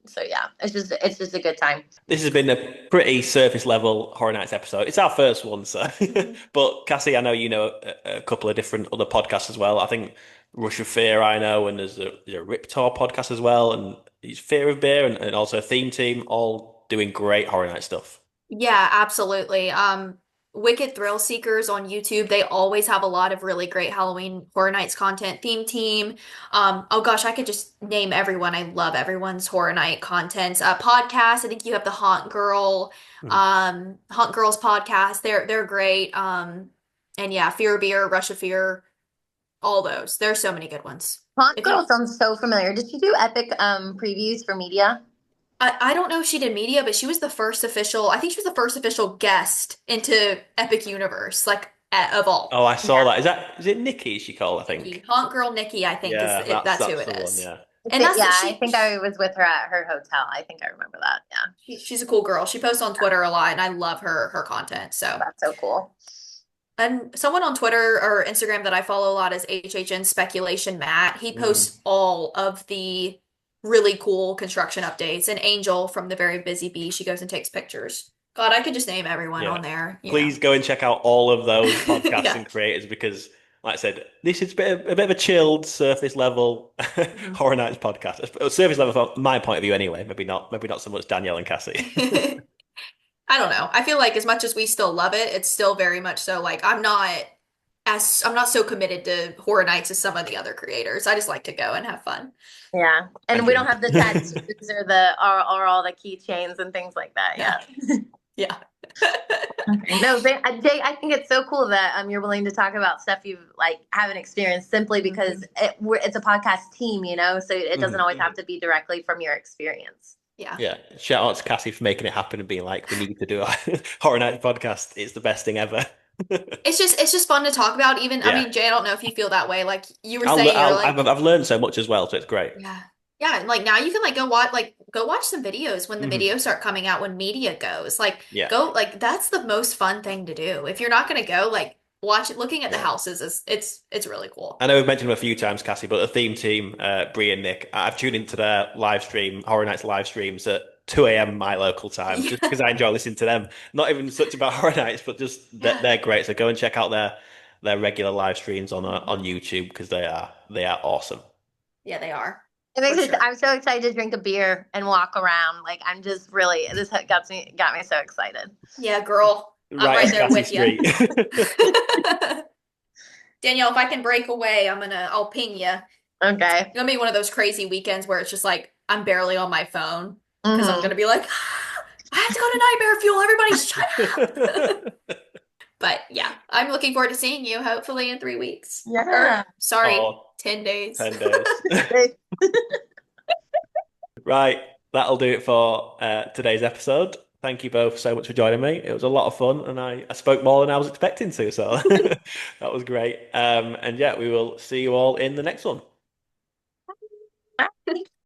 So yeah, it's just a good time. This has been a pretty surface level Horror Nights episode. It's our first one, so. Mhm. But Cassie, I know you know a couple of different other podcasts as well. I think Rush of Fear, I know, and there's a Rip Tour podcast as well, and it's Fear of Beer and also Theme Team, all doing great Horror Night stuff. Yeah, absolutely. Wicked Thrill Seekers on YouTube, they always have a lot of really great Halloween Horror Nights content. Theme Team. Oh gosh, I could just name everyone. I love everyone's Horror Night content. Podcast, I think you have the Mhm. Haunt Girls podcast. They're great. And yeah, Fear of Beer, Rush of Fear, all those. There's so many good ones. Haunt If you Girl sounds so familiar. Did you do epic previews for media? I don't know if she did media, but she was the first official, I think she was the first official guest into Epic Universe. Like of all. Oh, I saw that. Is it Nikki she called, I think? Haunt Girl Nikki, I think Yeah, that's who that's it the one, is. yeah. And that's Yeah, I think I was with her at her hotel. I think I remember that. Yeah, she's a cool girl. She posts on Twitter a lot, and I love her content. So, that's so cool. and someone on Twitter or Instagram that I follow a lot is HHN Speculation Matt. He posts all of the really cool construction updates. And Angel from the Very Busy Bee, she goes and takes pictures. God, I could just name everyone Yeah. on there. Please go and check out all of those podcasts Yeah. and creators because, like I said, this is a bit of a chilled, surface level Horror Nights podcast. Surface level from my point of view, anyway. Maybe not so much Danielle and Cassie. I don't know. I feel like as much as we still love it, it's still very much so like I'm not so committed to Horror Nights as some of the other creators. I just like to go and have fun. Yeah, and Thank we you. don't have the tattoos or all the keychains and things like that. Yeah. Yeah. No, Jay, I think it's so cool that you're willing to talk about stuff you like haven't experienced simply because it's a podcast team, so it doesn't always have to be directly from your experience. Yeah. Yeah. Shout out to Cassie for making it happen and being like, we need to do a Horror Nights podcast. It's the best thing ever. It's just fun to talk about. Even I Yeah. mean, Jay, I don't know if you feel that way. Like you were saying, you're like, I've learned so much as well, so it's great. yeah, yeah. And like now you can like go watch some videos when the videos start coming out when media goes. Like Yeah. go like that's the most fun thing to do. If you're not gonna go, like watch it. Looking at the houses is it's really cool. I know we've mentioned them a few times, Cassie, but the theme team, Brie and Nick, I've tuned into their live stream, Horror Nights live streams at 2 a.m. my local time, just because I enjoy listening to them. Not even such about Horror Nights, but just they're great. So go and check out their regular live streams on YouTube because they are awesome. Yeah, they are. I'm so excited to drink a beer and walk around. Like I'm just really this got me so excited. Yeah, girl. I'm right there with you. Danielle, if I can break away, I'll ping you. Okay. It's gonna be one of those crazy weekends where it's just like I'm barely on my phone because I'm gonna be like, I have to go to Nightmare Fuel. Everybody shut up. But yeah, I'm looking forward to seeing you hopefully in 3 weeks. Yeah. Sorry, Oh, 10 days. 10 days. Right, that'll do it for today's episode. Thank you both so much for joining me. It was a lot of fun, and I spoke more than I was expecting to, so that was great. And yeah, we will see you all in the next one.